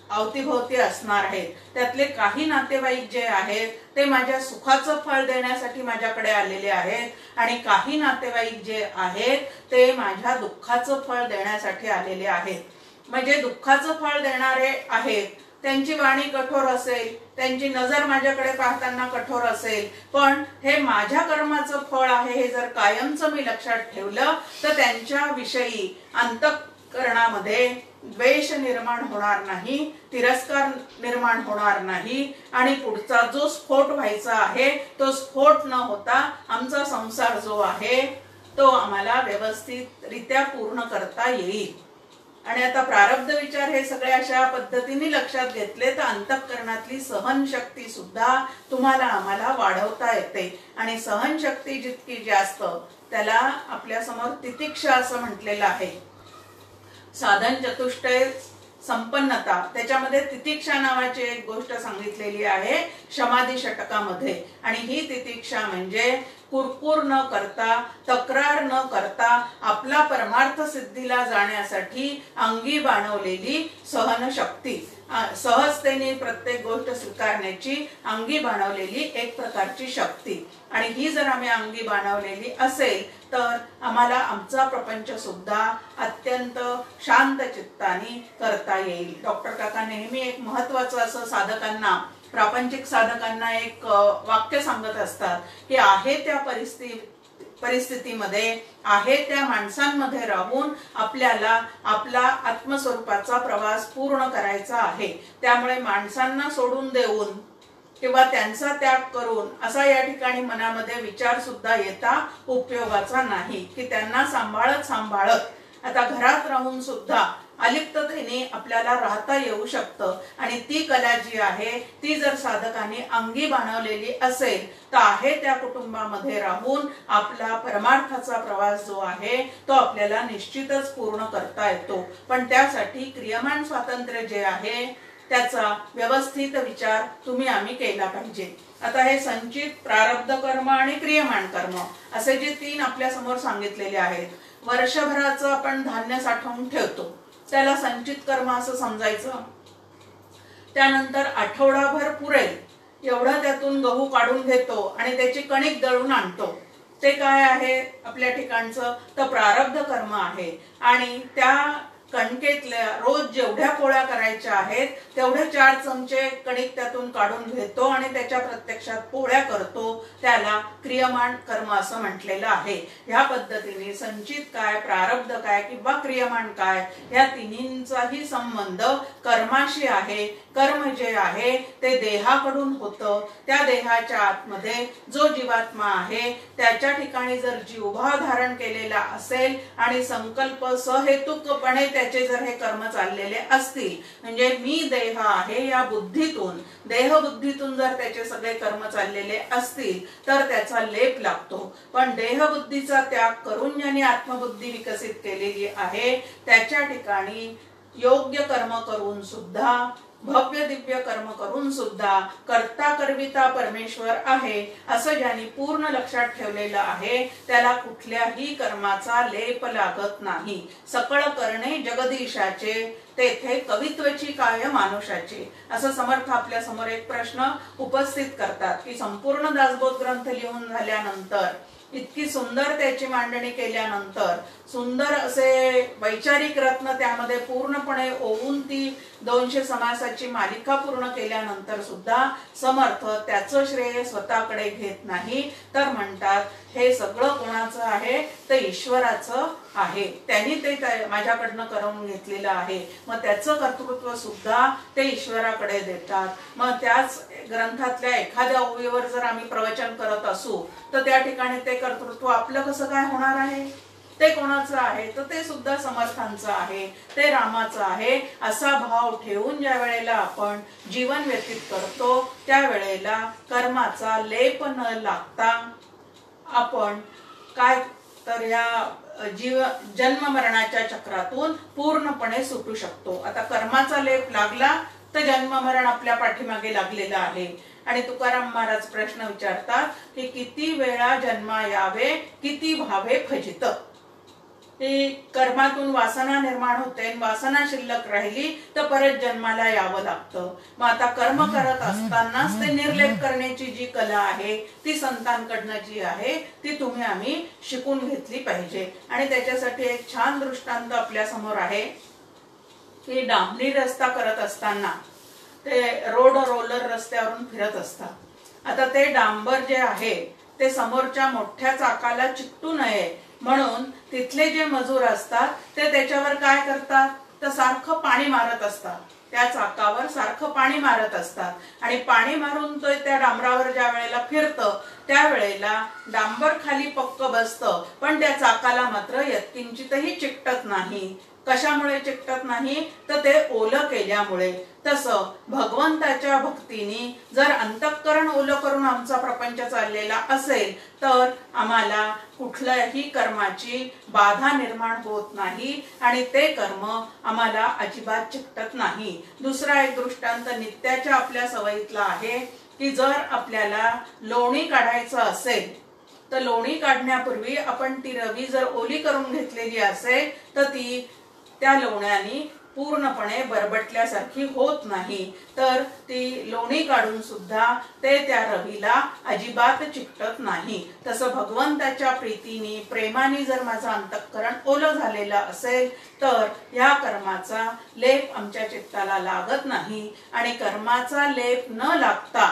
अवतीभोवती असणार आहेत, त्यातले काही नातेवाईक जे आहेत ते माझ्या सुखाचं फळ देण्यासाठी माझ्याकडे आलेले आहेत आणि काही नातेवाईक जे आहेत ते माझ्या दुःखाचं फळ देण्यासाठी आलेले आहेत। म्हणजे दुःखाचं फळ देणारे आहेत, त्यांची वाणी कठोर असेल, त्यांची नजर माझ्याकडे पाहताना कठोर असेल, पण हे माझ्या कर्माचं फळ आहे हे जर कायमचं मी लक्षात ठेवलं तर त्यांच्या विषयी अंतःकरणामध्ये द्वेष निर्माण होणार नाही, तिरस्कार निर्माण होणार नाही आणि पुढचा जो स्फोट व्हायचा आहे तो स्फोट न होता आमचा संसार जो आहे तो आम्हाला व्यवस्थितरित्या पूर्ण करता येईल। आणि आता प्रारब्ध विचार हे सगळे अशा पद्धतीने लक्षात घेतले तर अंतःकरणातली सहनशक्ती सुद्धा तुम्हाला आम्हाला वाढवता येते आणि सहनशक्ती जितकी जास्त त्याला आपल्या समोर तितिक्षा असं म्हटलेलं आहे। साधन चतुष्टय संपन्नता त्याच्यामध्ये तितिक्षा नावाची एक गोष्ट सांगितलेली आहे समाधी षटकामध्ये आणि ही तितिक्षा म्हणजे कुरकुर न करता तक्रार न करता आपला परमार्थ सिद्धीला जाण्यासाठी अंगी बाणवलेली सहनशक्ती, सहजतेने प्रत्येक गोष्ट स्वीकारण्याची अंगी बाणवलेली एक प्रकारची शक्ती। आणि ही जर आम्ही अंगी बाणवलेली असेल तर आम्हाला आमचा प्रपंच सुद्धा अत्यंत शांत चित्ताने करता येईल। डॉक्टर काका नेहमी एक महत्वाचं असं साधकांना, प्रापंचिक साधकांना एक वाक्य सांगत असतात की आहे त्या परिस्थितीमध्ये आहे त्या माणसांमध्ये राहून आपल्याला आपला आत्मस्वरूपाचा प्रवास पूर्ण करायचा आहे। त्यामुळे माणसांना सोडून देऊन किंवा त्यांचा त्याग करून असा या ठिकाणी मनामध्ये विचार सुद्धा येता उपयोगाचा नाही की त्यांना सांभाळत आता घरात राहून सुद्धा अलिप्ततेने आपल्याला राहता येऊ शकतं आणि ती कला जी आहे ती जर साधकांनी अंगी बाणवलेली असेल तर आहे त्या कुटुंबामध्ये राहून आपला परमार्थाचा प्रवास जो आहे तो आपल्याला निश्चितच पूर्ण करता येतो। पण त्यासाठी क्रियमान स्वातंत्र्य जे आहे त्याचा व्यवस्थित विचार तुम्ही आम्ही केला पाहिजे। आता हे संचित, प्रारब्ध कर्म आणि क्रियमान कर्म असे जे तीन आपल्या समोर सांगितलेले आहेत। वर्षभराचं आपण धान्य साठवून ठेवतो त्याला संचित कर्म असं समजायचं। त्यानंतर आठवडाभर पुरेल एवढं त्यातून गहू काढून घेतो आणि त्याची कणिक दळून आणतो, ते काय आहे आपल्या ठिकाणचं तर प्रारब्ध कर्म आहे। आणि त्या कणकेतल्या रोज जेवढ्या पोळ्या करायच्या आहेत तेवढे 4 चमचे कणिक त्यातून काढून घेतो आणि त्याच्या प्रत्यक्षात पोळ्या करतो, त्याला क्रियमान कर्म असं म्हटलेलं आहे। ह्या पद्धतीने संचित काय, प्रारब्ध काय किंवा क्रियमान काय या तिन्हींचाही संबंध कर्माशी आहे। कर्म जे आहे ते देहाकडून होतं, त्या देहाच्या आतमध्ये जो जीवात्मा आहे त्याच्या ठिकाणी जर जीवभाव धारण केलेला असेल आणि संकल्प सहेतुकपणे त्याचे जर हे कर्म चाललेले असतील म्हणजे मी देह आहे या बुद्धीतून, देहबुद्धीतून जर त्याचे सगळे कर्म चाललेले असतील तर त्याचा लेप लागतो। पण देहबुद्धीचा त्याग करून ज्यांनी आत्मबुद्धी विकसित केलेली आहे त्याच्या ठिकाणी योग्य कर्म करून सुद्धा, भव्य दिव्य कर्म करून सुद्धा कर्ता करविता परमेश्वर आहे असं ज्यांनी पूर्ण लक्षात ठेवलेलं आहे त्याला कुठल्याही कर्माचा लेप लागत नाही। सकळ करणे जगदीशाचे तेथे कवित्वची काय मानुषाचे असं समर्थ आपल्या समोर एक प्रश्न उपस्थित करतात की संपूर्ण दासबोध ग्रंथ लिहून झाल्यानंतर इतकी सुंदर त्याची मांडणी केल्यानंतर, सुंदर असे वैचारिक रत्न त्यामध्ये पूर्णपणे ओवून ती 200 समासाची मालिका पूर्ण केल्यानंतर सुद्धा समर्थ त्याचं श्रेय स्वतःकडे घेत नाही, तर म्हणतात हे सगळं कोणाचं आहे, तर ईश्वराचं आहे, त्यांनी ते माझ्याकडनं करून घेतलेलं आहे. मग त्याचं कर्तृत्व सुद्धा ते ईश्वराकडे देतात. मग त्याच ग्रंथातल्या एखाद्या ओवीवर जर आम्ही प्रवचन करत असू तर त्या ठिकाणी ते कर्तृत्व आपलं कसं काय होणार आहे, ते कोणाचं आहे, तर ते सुद्धा समर्थांचं आहे, ते रामाचं आहे. असा भाव ठेवून ज्या वेळेला आपण जीवन व्यतीत करतो त्यावेळेला कर्माचा लेप न लागता आपण काय तर या जन्म मरणाच्या चक्रातून पूर्णपणे सुटू शकतो. आता कर्माचा लेप लागला तर जन्म मरण आपल्या पाठीमागे लागलेलं आहे. आणि तुकाराम महाराज प्रश्न विचारतात की किती वेळा जन्मा यावे, किती भावे फजित. ती कर्मातून वासना निर्माण होते, वासना शिल्लक राहिली तर परत जन्माला यावं लागतं. मग आता कर्म करत असतानाच ते निर्लेप करण्याची जी कला आहे ती संतांकडनं जी आहे ती तुम्ही आम्ही शिकून घेतली पाहिजे. आणि त्याच्यासाठी एक छान दृष्टांत आपल्या समोर आहे की डांबरी रस्ता करत असताना ते रोलर रस्त्यावरून फिरत असतात. आता ते डांबर जे आहे ते समोरच्या मोठ्या चाकाला चिकटू नये म्हणून तिथले जे मजूर असतात ते त्याच्यावर काय करतात, तर सारखं पाणी मारत असतात, त्या चाकावर सारखं पाणी मारत असतात. आणि पाणी मारून तो त्या डांबरावर ज्या वेळेला फिरतं त्यावेळेला डांबर खाली पक्क बसतं, पण त्या चाकाला मात्र यत्किंचितही चिकटत नाही. कशामुळे चिकटत नाही, तर ते ओलं केल्यामुळे. तसं भगवंताच्या भक्तीने जर अंतःकरण ओलं करून आमचा प्रपंच चाललेला असेल तर आम्हाला कुठल्याही कर्माची बाधा निर्माण होत नाही आणि ते कर्म आम्हाला अजिबात चिकटत नाही. दुसरा एक दृष्टांत नित्याच्या आपल्या सवयीतला आहे की जर आपल्याला लोणी काढायचं असेल तर लोणी काढण्यापूर्वी आपण ती रवी जर ओली करून घेतलेली असेल तर ती त्या लोण्याने पूर्णपणे बरबटल्यासारखी होत नाही, तर ती लोणी काढून सुद्धा ते त्या रवीला अजिबात चिकटत नाही. तसं भगवंताच्या प्रीतीने प्रेमाने जर माझं अंतःकरण ओलं झालेलं असेल तर या कर्माचा लेप आमच्या चित्ताला लागत नाही. आणि कर्माचा लेप न लागता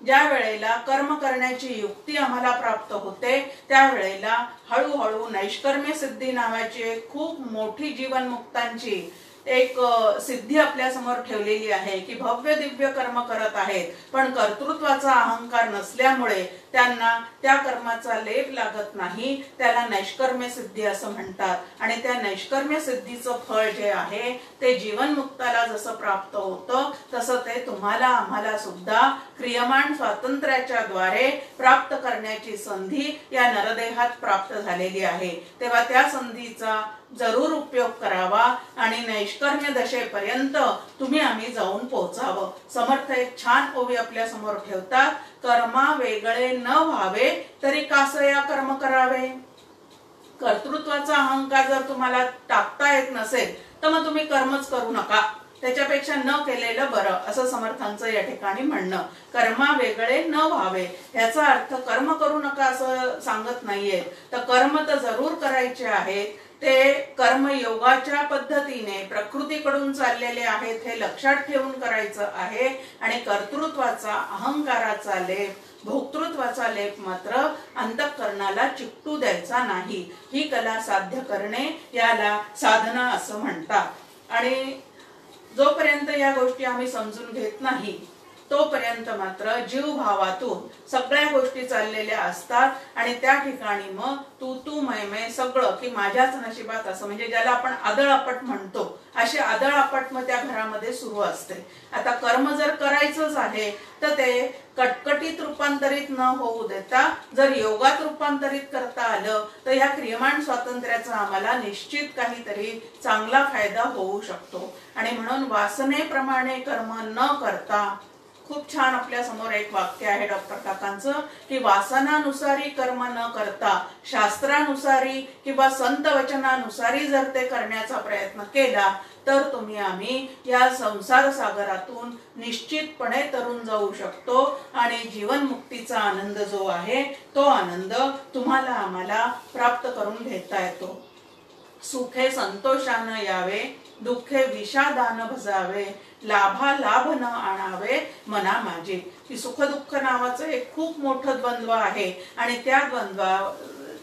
ज्या वेळेला कर्म करण्याची युक्ती आम्हाला प्राप्त होते त्यावेळेला हळूहळू नैष्कर्म्य सिद्धी नावाची एक खूप मोठी जीवनमुक्तांची एक सिद्धी आपल्या समोर ठेवलेली आहे की भव्य दिव्य कर्म करत आहेत, पण कर्तृत्वाचा अहंकार नसल्यामुळे त्यांना त्या कर्माचा लेप लागत नाही. त्याला नैष्कर्म्य सिद्धी असं म्हणतात. आणि त्या नैष्कर्म्य सिद्धीचं फळ जे आहे ते जीवनमुक्ताला जसं प्राप्त होतं तसं ते तुम्हाला आम्हाला सुद्धा क्रियमाण स्वातंत्र्याच्या द्वारे प्राप्त करण्याची संधी या नरदेहात प्राप्त झालेली आहे. तेव्हा त्या संधीचा जरूर उपयोग करावा आणि नैष्कर्म्य दशेपर्यंत तुम्ही आम्ही जाऊन पोहोचावं. समर्थ एक छान ओवी आपल्या समोर ठेवतात, कर्मा वेगळे न व्हावे तरी कासया कर्म करावे. कर्तृत्वाचा अहंकार जर तुम्हाला टाकता येत नसेल तर मग तुम्ही कर्मच करू नका, त्याच्यापेक्षा न केलेलं बरं असं समर्थांचं या ठिकाणी म्हणणं. कर्मा वेगळे न व्हावे याचा अर्थ कर्म करू नका असं सांगत नाहीये, तर कर्म तर जरूर करायचे आहेत. ते कर्मयोगाच्या पद्धतीने प्रकृतीकडून चाललेले आहेत हे लक्षात ठेवून करायचं आहे. आणि कर्तृत्वाचा अहंकाराचा लेप भोक्तृत्वाचा लेप मात्र अंतःकरणाला चिकटू द्यायचा नाही. ही कला साध्य करणे याला साधना असं म्हणतात. आणि जोपर्यंत या गोष्टी आम्ही समजून घेत नाही तोपर्यंत मात्र जीवभावातून सगळ्या गोष्टी चाललेल्या असतात आणि त्या ठिकाणी मग तू मै सगळं की माझ्याच नशिबात असं, म्हणजे ज्याला आपण आदळआपट म्हणतो अशी आदळआपट मग त्या घरामध्ये सुरू असते. आता कर्म जर करायचंच आहे तर ते कटकटीत रूपांतरित न होऊ देता जर योगात रूपांतरित करता आलं तर ह्या क्रियमाण स्वातंत्र्याचा आम्हाला निश्चित काहीतरी चांगला फायदा होऊ शकतो. आणि म्हणून वासनेप्रमाणे कर्म न करता खूप छान आपल्या समोर एक वाक्य आहे डॉक्टर काकांचं की वासनानुसारी कर्म न करता शास्त्रानुसारी किंवा संत वचनानुसारी जर ते करण्याचा प्रयत्न केला तर तुम्ही आम्ही या संसार सागरातून निश्चितपणे तरुण जाऊ शकतो आणि जीवनमुक्तीचा आनंद जो आहे तो आनंद तुम्हाला आम्हाला प्राप्त करून घेता येतो। सुखे संतोषानं यावे, दुःखे विषादानं भजावे, लाभा लाभ न आणावे मना माझे। की सुख दुःख नावाचं एक खूप मोठं द्वंद्व आहे आणि त्या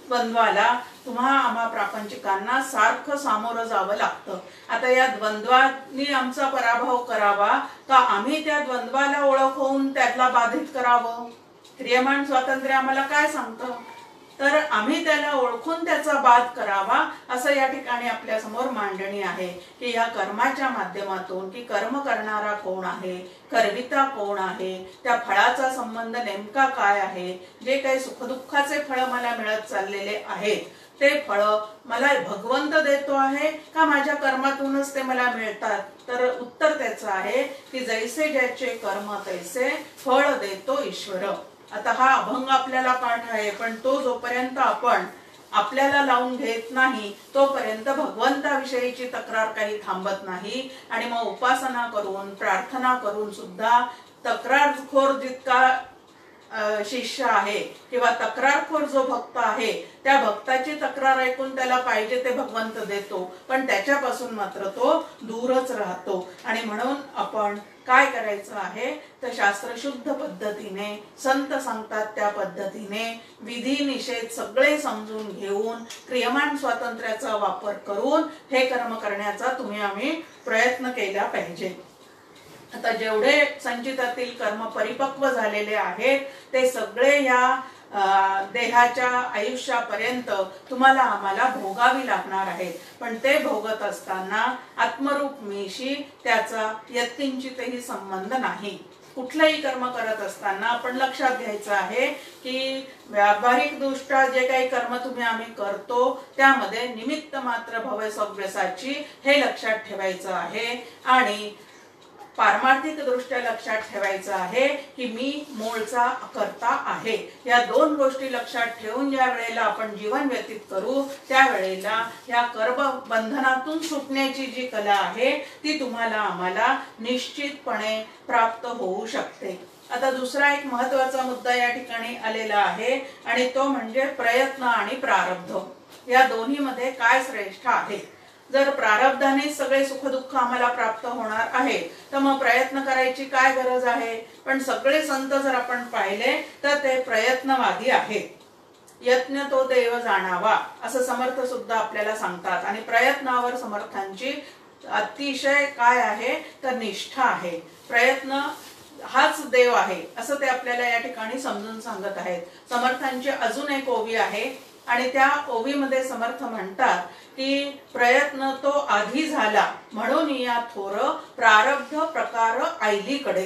द्वंद्वाला आम्हा प्रापंचिकांना सारखं सामोरं जावं लागतं। आता या द्वंद्वानी आमचा पराभव करावा का आम्ही त्या द्वंद्वाला ओळख होऊन त्याला बाधित करावं? क्रियमाण स्वातंत्र्य आम्हाला काय सांगतं? तर आम्ही त्याला ओळखून त्याचा बाध करावा असं या ठिकाणी आपल्या समोर मांडणी आहे की या कर्माच्या माध्यमातून की कर्म करणारा कोण आहे, करविता कोण आहे, त्या फळाचा संबंध नेमका काय आहे, जे काही सुखदुःखाचे फळ मला मिळत चाललेले आहेत ते फळ मला भगवंत देतो आहे का माझ्या कर्मातूनच ते मला मिळतात? तर उत्तर त्याचं आहे की जैसे ज्याचे कर्म तैसे फळ देतो ईश्वर। आता हा अभंग आपल्याला पाठ आहे पण तो जोपर्यंत आपण आपल्याला लावून घेत नाही तोपर्यंत भगवंताविषयीची तक्रार काही थांबत नाही आणि मग उपासना करून प्रार्थना करून सुद्धा तक्रारखोर जितका शिष्य आहे किंवा तक्रारखोर जो भक्त आहे त्या भक्ताची तक्रार ऐकून त्याला पाहिजे ते भगवंत देतो पण त्याच्यापासून मात्र तो दूरच राहतो। आणि म्हणून आपण काय करायचं आहे तर शास्त्रशुद्ध पद्धतीने संत सांगतात त्या पद्धतीने विधी निषेध सगळे समजून घेऊन क्रियमाण स्वातंत्र्याचा वापर करून हे कर्म करण्याचा तुम्ही आम्ही प्रयत्न केला पाहिजे। आता जेवढे संचितातील कर्म परिपक्व झालेले आहेत ते सगळे या देहाच्या आयुष्यापर्यंत तुम्हाला आम्हाला भोगावी लागणार आहेत पण ते भोगत असताना आत्मरूप मीशी त्याचा यत्किंचितही संबंध नाही। कुठलंही कर्म करत असताना आपण लक्षात घ्यायचं आहे की व्यावहारिक दृष्ट्या जे काही कर्म तुम्ही आम्ही करतो त्यामध्ये निमित्त मात्र भवय सव्यसाची हे लक्षात ठेवायचं आहे आणि पारमार्थिक दृष्ट्या लक्षात ठेवायचं आहे की मी मूळचा कर्ता आहे। या दोन गोष्टी लक्षात ठेवून ज्या वेळेला आपण जीवन व्यतीत करू त्यावेळेला या कर्म बंधनातून सुटण्याची जी कला आहे ती तुम्हाला आम्हाला निश्चितपणे प्राप्त होऊ शकते। आता दुसरा एक महत्त्वाचा मुद्दा या ठिकाणी आलेला आहे आणि तो म्हणजे प्रयत्न आणि प्रारब्ध या दोन्हीमध्ये काय श्रेष्ठ आहे। जर प्रारब्धाने सगळे सुख दुःख आम्हाला प्राप्त होणार आहे तर मग प्रयत्न करायची काय गरज आहे? पण सगळे संत जर आपण पाहिले तर ते प्रयत्नवादी आहेत। यत्न तो देव जाणावा असं समर्थ सुद्धा आपल्याला सांगतात आणि प्रयत्नावर समर्थांची अतिशय काय आहे तर निष्ठा आहे। प्रयत्न हाच देव आहे असं ते आपल्याला या ठिकाणी समजून सांगत आहेत। समर्थांची अजून एक ओवी आहे आणि त्या ओवीमध्ये समर्थ म्हणतात की प्रयत्न तो आधी झाला म्हणून या थोर प्रारब्ध प्रकार आईलीकडे।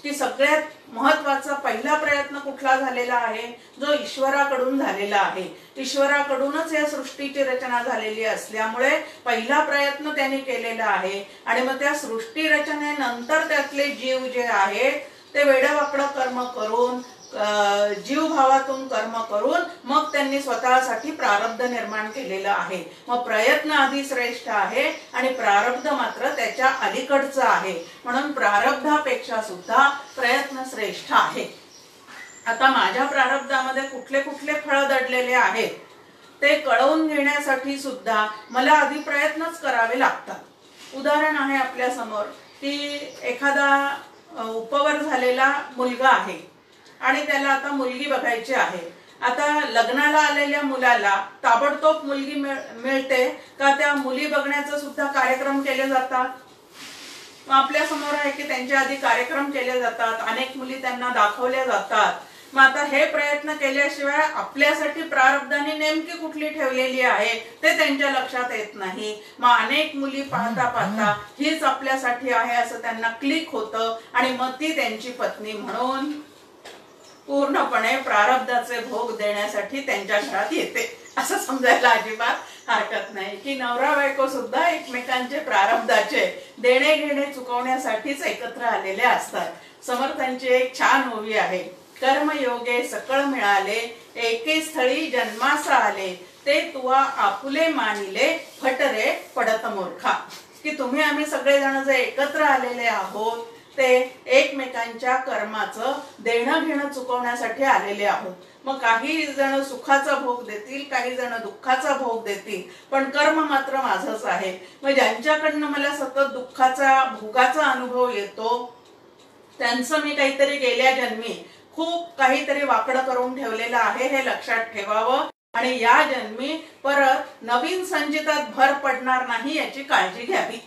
की सगळ्यात महत्त्वाचा पहिला प्रयत्न कुठला झालेला आहे? जो ईश्वराकडून झालेला आहे। ईश्वराकडूनच या सृष्टीची रचना झालेली असल्यामुळे पहिला प्रयत्न त्यांनी केलेला आहे आणि मग त्या सृष्टी रचनेनंतर त्यातले जीव जे आहेत ते वेडवाकडं कर्म करून जीव भावातून कर्म करून मग त्यांनी स्वतःसाठी प्रारब्ध निर्माण केलेलं आहे। मग प्रयत्न आधी श्रेष्ठ आहे आणि प्रारब्ध मात्र त्याच्या अलीकडचं आहे म्हणून प्रारब्धापेक्षा सुद्धा प्रयत्न श्रेष्ठ आहे। आता माझ्या प्रारब्धामध्ये कुठले कुठले फळ दडलेले आहेत ते कळवून घेण्यासाठी सुद्धा मला आधी प्रयत्नच करावे लागतात। उदाहरण आहे आपल्या समोर की एखादा उपवर झालेला मुलगा आहे आणि त्याला आता मुलगी बघायची आहे। आता लग्नाला आलेल्या मुलाला ताबडतोब मुलगी मिळते का त्या मुली बघण्याचा सुद्धा कार्यक्रम केले जातात? आपल्या समोर आहे की त्यांच्या आधी कार्यक्रम केले जातात, अनेक मुली त्यांना दाखवल्या जातात। मग आता हे प्रयत्न केल्याशिवाय आपल्यासाठी प्रारब्धाने नेमकी कुठली ठेवलेली आहे ते त्यांच्या लक्षात येत नाही। मग अनेक मुली पाहता पाहता हीच आपल्यासाठी आहे असं त्यांना क्लिक होतं आणि मग ती त्यांची पत्नी म्हणून पूर्णपणे प्रारब्धाचे भोग देण्यासाठी त्यांच्या घरात येते असं समजायला अजिबात हरकत नाही की नवरा बायको सुद्धा एकमेकांचे प्रारब्धाचे देणे घेणे चुकवण्यासाठीच एकत्र आलेले असतात। समर्थांची एक छान ओवी आहे, कर्मयोगे सकळ मिळाले, एके स्थळी जन्मास आले, ते तुवा आपुले मानिले, फटरे पडत मूर्खा. की तुम्ही आम्ही सगळेजण जे एकत्र आलेले आहोत ते एकमेकांच्या कर्माचं देणं घेणं चुकवण्यासाठी आलेले आहोत. मग काही जण सुखाचा भोग देतील, काही जण दुःखाचा भोग देतील, पण कर्म मात्र माझंच आहे. मग ज्यांच्याकडनं मला सतत दुःखाचा भोगाचा अनुभव येतो त्यांचं मी काहीतरी गेल्या जन्मी खूप काहीतरी वाकडं करून ठेवलेलं आहे हे लक्षात ठेवावं आणि या जन्मी परत नवीन संचितात भर पडणार नाही याची काळजी घ्यावी.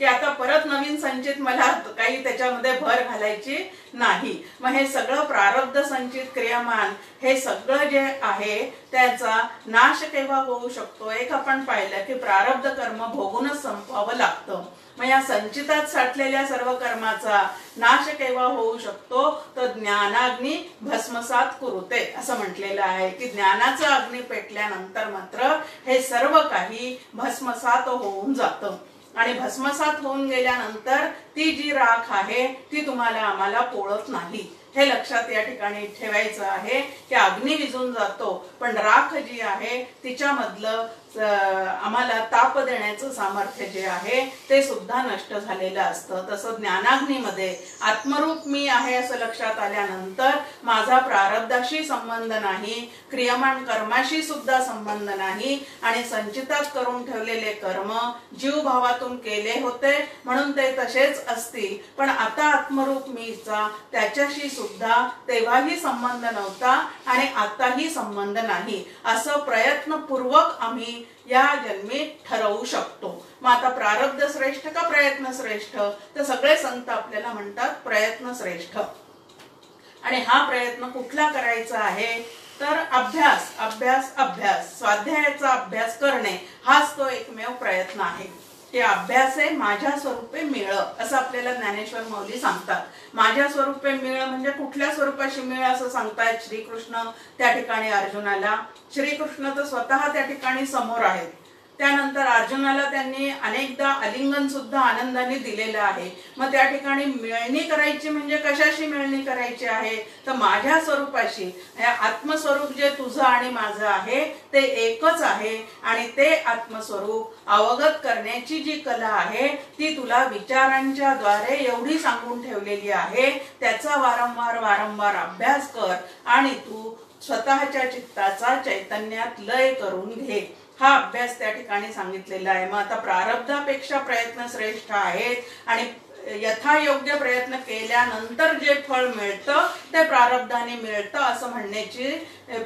की आता परत नवीन संचित मला काही त्याच्यामध्ये भर घालायची नाही. मग हे सगळं प्रारब्ध संचित क्रियामान हे सगळं जे आहे त्याचा नाश केव्हा होऊ शकतो? एक आपण पाहिलं की प्रारब्ध कर्म भोगूनच संपवावं लागतं. मग या संचितात साठलेल्या सर्व कर्माचा नाश केव्हा होऊ शकतो? तर ज्ञानाग्नी भस्मसात कुरुते असं म्हटलेलं आहे की ज्ञानाचा अग्नी पेटल्यानंतर मात्र हे सर्व काही भस्मसात होऊन जातं. आणि भस्मसात होऊन गेल्यानंतर ती जी राख आहे ती तुम्हाला आम्हाला पोळत नाही. हे लक्षात या ठिकाणी ठेवायचं आहे की अग्नी विझून जातो पण राख जी आहे तिच्यामधलं आम्हाला ताप देण्याचं सामर्थ्य जे आहे ते सुद्धा नष्ट झालेलं असतं. तसं ज्ञानाग्नीमध्ये आत्मरूप मी आहे असं लक्षात आल्यानंतर माझा प्रारब्धाशी संबंध नाही, क्रियमान कर्माशी सुद्धा संबंध नाही आणि संचितात करून ठेवलेले कर्म जीवभावातून केले होते म्हणून ते तसेच असतील. पण आता आत्मरूप मीचा त्याच्याशी सुद्धा तेव्हाही संबंध नव्हता आणि आताही संबंध नाही असं प्रयत्नपूर्वक आम्ही या जन्मी ठरवू शकतो. मग आता प्रारब्ध श्रेष्ठ का प्रयत्न श्रेष्ठ? तर सगळे संत आपल्याला म्हणतात प्रयत्न श्रेष्ठ. आणि हा प्रयत्न कुठला करायचा आहे? तर अभ्यास अभ्यास अभ्यास, स्वाध्यायाचा अभ्यास करणे हाच तो एकमेव प्रयत्न आहे. ते अभ्यासे माझ्या स्वरूपे मिळ असं आपल्याला ज्ञानेश्वर माऊली सांगतात. माझ्या स्वरूपे मिळ म्हणजे कुठल्या स्वरूपाशी मिळ असं सांगतायत श्रीकृष्ण त्या ठिकाणी अर्जुनाला. श्रीकृष्ण तर स्वतः त्या ठिकाणी समोर आहेत. त्यानंतर अर्जुनाला त्यांनी अनेकदा आलिंगन सुद्धा आनंदाने दिलेलं आहे. मग त्या ठिकाणी मिळणी करायची म्हणजे कशाशी मिळणी करायची आहे? तर माझ्या स्वरूपाशी. आत्मस्वरूप जे तुझं आणि माझं आहे ते एकच आहे आणि ते आत्मस्वरूप अवगत करण्याची जी कला आहे ती तुला विचारांच्या द्वारे एवढी सांगून ठेवलेली आहे. त्याचा वारंवार वारंवार अभ्यास कर आणि तू स्वतःच्या चित्ताचा चैतन्यात लय करून घे. हा अभ्यास त्या ठिकाणी सांगितलेला आहे. मग आता प्रारब्धापेक्षा प्रयत्न श्रेष्ठ आहेत आणि यथायोग्य प्रयत्न केल्यानंतर जे फळ मिळतं ते प्रारब्धाने मिळतं असं म्हणण्याची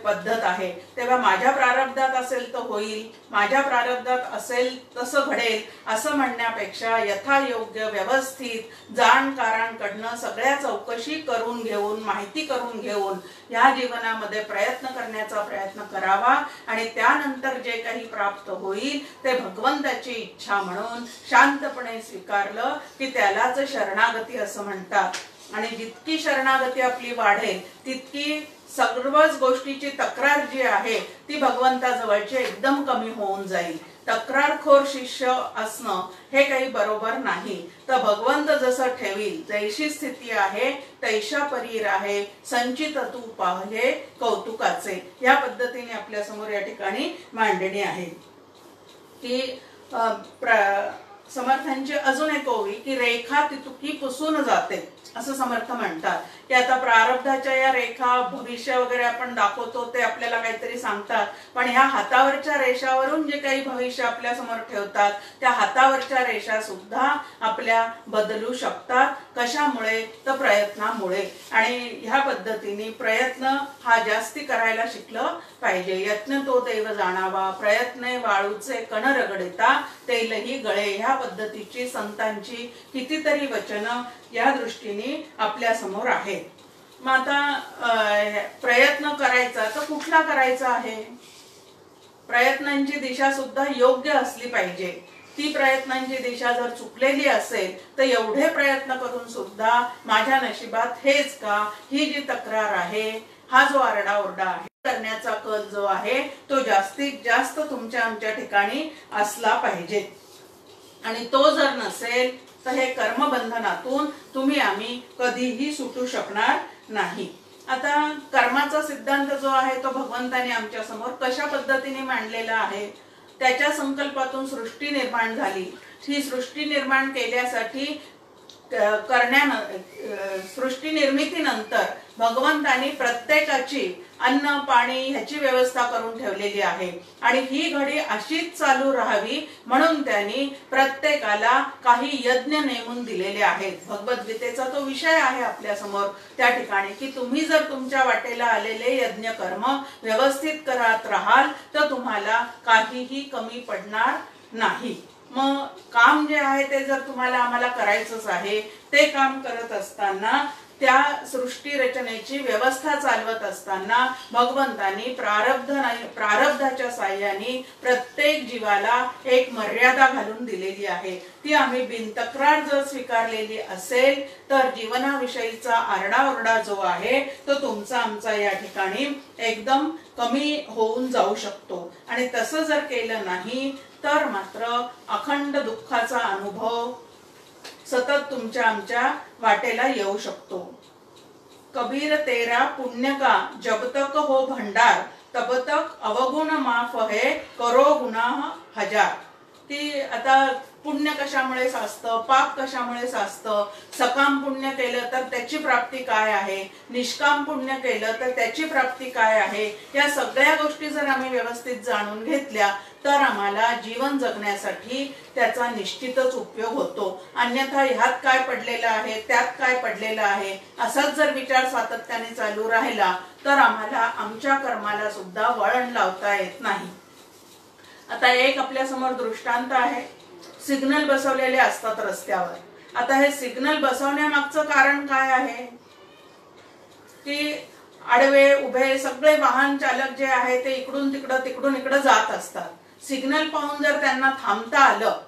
पद्धत आहे. तेव्हा माझ्या प्रारब्धात असेल तर होईल, माझ्या प्रारब्धात असेल तसं घडेल असं म्हणण्यापेक्षा यथायोग्य व्यवस्थित जाणकारांकडनं सगळ्या चौकशी करून घेऊन माहिती करून घेऊन या जीवनामध्ये प्रयत्न करण्याचा प्रयत्न करावा आणि त्यानंतर जे काही प्राप्त होईल ते भगवंताची इच्छा म्हणून शांतपणे स्वीकारलं की त्यालाच शरणागती असं म्हणतात. आणि जितकी शरणागती आपली वाढेल तितकी सर्वच गोष्टीची तक्रार जी आहे ती भगवंताजवळची एकदम कमी होऊन जाईल. तक्रारखोर शिष्य असणं हे काही बरोबर नाही. तर भगवंत जसं ठेवील जैशी स्थिती आहे तैशा परीर आहे, संचित तू पाहिले कौतुकाचे. या पद्धतीने आपल्या समोर या ठिकाणी मांडणी आहे की समर्थांची अजून एक ओवी की रेखा तितुकी पुसून जाते असं समर्थ म्हणतात. की आता प्रारब्धाच्या या रेखा भविष्य वगैरे आपण दाखवतो ते आपल्याला काहीतरी सांगतात पण ह्या हातावरच्या रेषावरून जे काही भविष्य आपल्या समोर ठेवतात त्या हातावरच्या रेषा सुद्धा आपल्या बदलू शकतात. कशामुळे? तर प्रयत्नामुळे. आणि ह्या पद्धतीने प्रयत्न हा जास्ती करायला शिकलं पाहिजे. यत्न तो देव जाणावा, प्रयत्न वाळूचे कण रगडिता तेलही गळे. ह्या पद्धतीची संतांची कितीतरी वचनं या दृष्टीने आपल्या समोर आहेत. मग आता प्रयत्न करायचा तर कुठला करायचा आहे? प्रयत्नांची दिशा सुद्धा योग्य असली पाहिजे. ती प्रयत्नांची दिशा जर चुकलेली असेल तर एवढे प्रयत्न करून सुद्धा माझ्या नशिबात हेच का, ही जी तक्रार आहे, हा जो आरडाओरडा आहे करण्याचा कल जो आहे तो जास्तीत जास्त तुमच्या आमच्या ठिकाणी असला पाहिजे. आणि तो जर नसेल तर हे कर्मबंधनातून तुम्ही आम्ही कधीही सुटू शकणार नाही। आता कर्माचा सिद्धांत जो आहे तो भगवंताने आमच्या समोर कशा पद्धतीने मांडलेला आहे, त्याच्या संकल्पातून सृष्टी निर्माण झाली। ही सृष्टी निर्माण केल्यासाठी सृष्टी निर्मितीनंतर भगवंतानी प्रत्येकाची अन्न पाणी ह्याची व्यवस्था करून ठेवलेली आहे आणि ही घडी अशीच चालू राहावी म्हणून त्यांनी प्रत्येकाला काही यज्ञ नेमून दिलेले आहेत। भगवद्गीतेचा तो विषय आहे आपल्या समोर त्या ठिकाणी की तुम्ही जर तुमच्या वाटेला आलेले यज्ञ कर्म व्यवस्थित करत राहाल तर तुम्हाला काहीही कमी पडणार नाही। मग काम जे आहे ते जर तुम्हाला आम्हाला करायचंच आहे, ते काम करत असताना त्या सृष्टी रचनेची व्यवस्था चालवत असताना भगवंतानी प्रारब्धाच्या साह्याने प्रत्येक जीवाला एक मर्यादा घालून दिलेली आहे। ती आम्ही बिनतक्रार जर स्वीकारलेली असेल तर जीवनाविषयीचा आरडाओरडा जो आहे तो तुमचा आमचा या ठिकाणी एकदम कमी होऊन जाऊ शकतो आणि तसं जर केलं नाही तर मात्र अखंड दुःखाचा अनुभव सतत तुमच्या आमच्या वाटेला येऊ शकतो। कबीर तेरा पुण्य का जब तक हो भंडार तब तक अवगुण माफ है करो गुनाह हजार। ती आता पुण्य कशामुळे साचतं, पाप कशामुळे साचतं, सकाम पुण्य केलं तर त्याची प्राप्ती काय आहे, निष्काम पुण्य केलं तर त्याची प्राप्ती काय आहे, या सगळ्या गोष्टी जर आम्ही व्यवस्थित जाणून घेतल्या तर आम्हाला जीवन जगण्यासाठी त्याचा निश्चितच उपयोग होतो। अन्यथा ह्यात काय पडलेलं आहे त्यात काय पडलेलं आहे असाच जर विचार सातत्याने चालू राहिला तर आम्हाला आमच्या कर्माला सुद्धा वळण लावता येत नाही। आता एक आपल्या समोर दृष्टांत आहे, सिग्नल बसवलेले असतात रस्त्यावर। आता हे सिग्नल बसवण्यामागचं कारण काय आहे की आडवे उभे सगळे वाहन चालक जे आहे ते इकडून तिकडं जात असतात। सिग्नल पाहून जर त्यांना थांबता आलं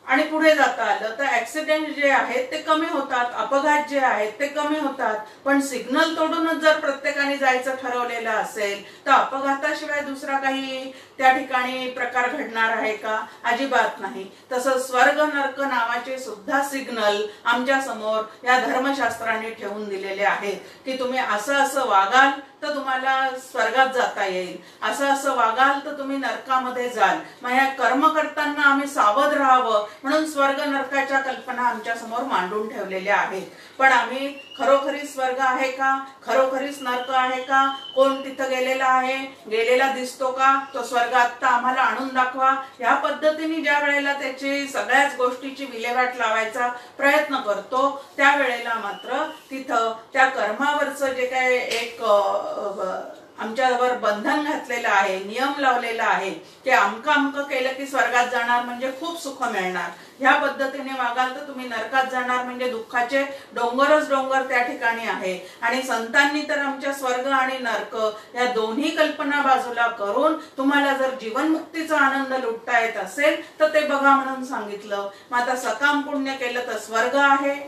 आणि पुढे जाता आलं तर ऍक्सिडेंट जे आहेत ते कमी होतात, अपघात जे आहेत ते कमी होतात। पण सिग्नल तोडूनच जर प्रत्येकाने जायचं ठरवलेलं असेल तर अपघाताशिवाय दुसरा काही त्या ठिकाणी प्रकार घडणार आहे का? अजिबात नाही। तसं स्वर्ग नरक नावाचे सुद्धा सिग्नल आमच्या समोर या धर्मशास्त्राने ठेवून दिलेले आहेत की तुम्ही असं वागाल तर तुम्हाला स्वर्गात जाता येईल, असं वागाल तर तुम्ही नरकामध्ये जाल। मग या कर्म करताना आम्ही सावध राहावं म्हणून स्वर्ग नरकाच्या कल्पना आमच्या समोर मांडून ठेवलेल्या आहेत। पण आम्ही खरोखरी स्वर्ग आहे का, खरोखरीच नरक आहे का, कोण तिथं गेलेला आहे, गेलेला दिसतो का, तो स्वर्ग आता आम्हाला आणून दाखवा, या पद्धतीने ज्या वेळेला त्याची सगळ्याच गोष्टीची विल्हेवाट लावायचा प्रयत्न करतो त्यावेळेला मात्र तिथं त्या कर्मावरचं जे काय एक आमच्यावर बंधन घातलेलं आहे, नियम लावलेला आहे की अमकं केलं की स्वर्गात जाणार म्हणजे खूप सुख मिळणार, ह्या पद्धतीने वागाल तर तुम्ही नरकात जाणार म्हणजे दुःखाचे डोंगरच डोंगर त्या ठिकाणी आहे। आणि संतांनी तर आमच्या स्वर्ग आणि नरक या दोन्ही कल्पना बाजूला करून तुम्हाला जर जीवनमुक्तीचा आनंद लुटता येत असेल तर ते बघा म्हणून सांगितलं। मग आता सकाम पुण्य केलं तर स्वर्ग आहे,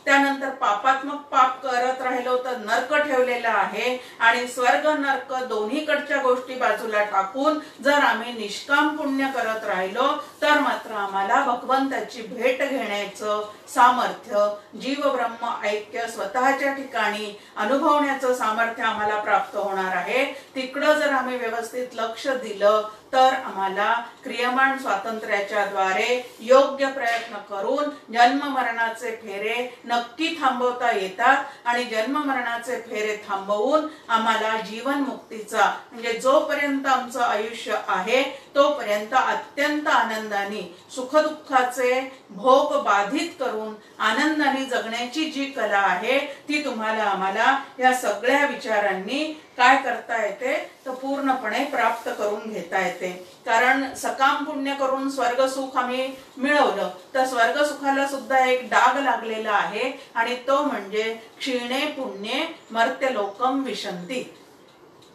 त्यानंतर पापात्मक पाप करत राहिलो तर नरक ठेवलेला आहे आणि स्वर्ग नरक दोन्हीकडच्या गोष्टी बाजूला टाकून जर आम्ही निष्काम पुण्य करत राहिलो तर मात्र आम्हाला भगवंताची भेट घेण्याचं सामर्थ्य, जीव ब्रह्म ऐक्य स्वतःच्या ठिकाणी अनुभवण्याचं सामर्थ्य आम्हाला प्राप्त होणार आहे। तिकडं जर आम्ही व्यवस्थित लक्ष दिलं तर आम्हाला क्रियमाण स्वातंत्र्याच्या द्वारे योग्य प्रयत्न करून जन्म मरणाचे फेरे नक्की थांबवता येतात आणि जन्म मरणाचे फेरे थांबवून आम्हाला जीवन मुक्तीचा म्हणजे जोपर्यंत आमचं आयुष्य आहे तोपर्यंत अत्यंत आनंदाने सुखदुःखाचे भोग बाधित करून आनंदाने जगण्याची जी कला आहे ती तुम्हाला आम्हाला या सगळ्या विचारांनी काय करता येते तर पूर्णपणे प्राप्त करून घेता येते। कारण सकाम पुण्य करून स्वर्ग सुख आम्ही मिळवलं तर स्वर्ग सुखाला सुद्धा एक डाग लागलेला आहे आणि तो म्हणजे क्षीणे पुण्ये मर्त्य लोकम विशंती,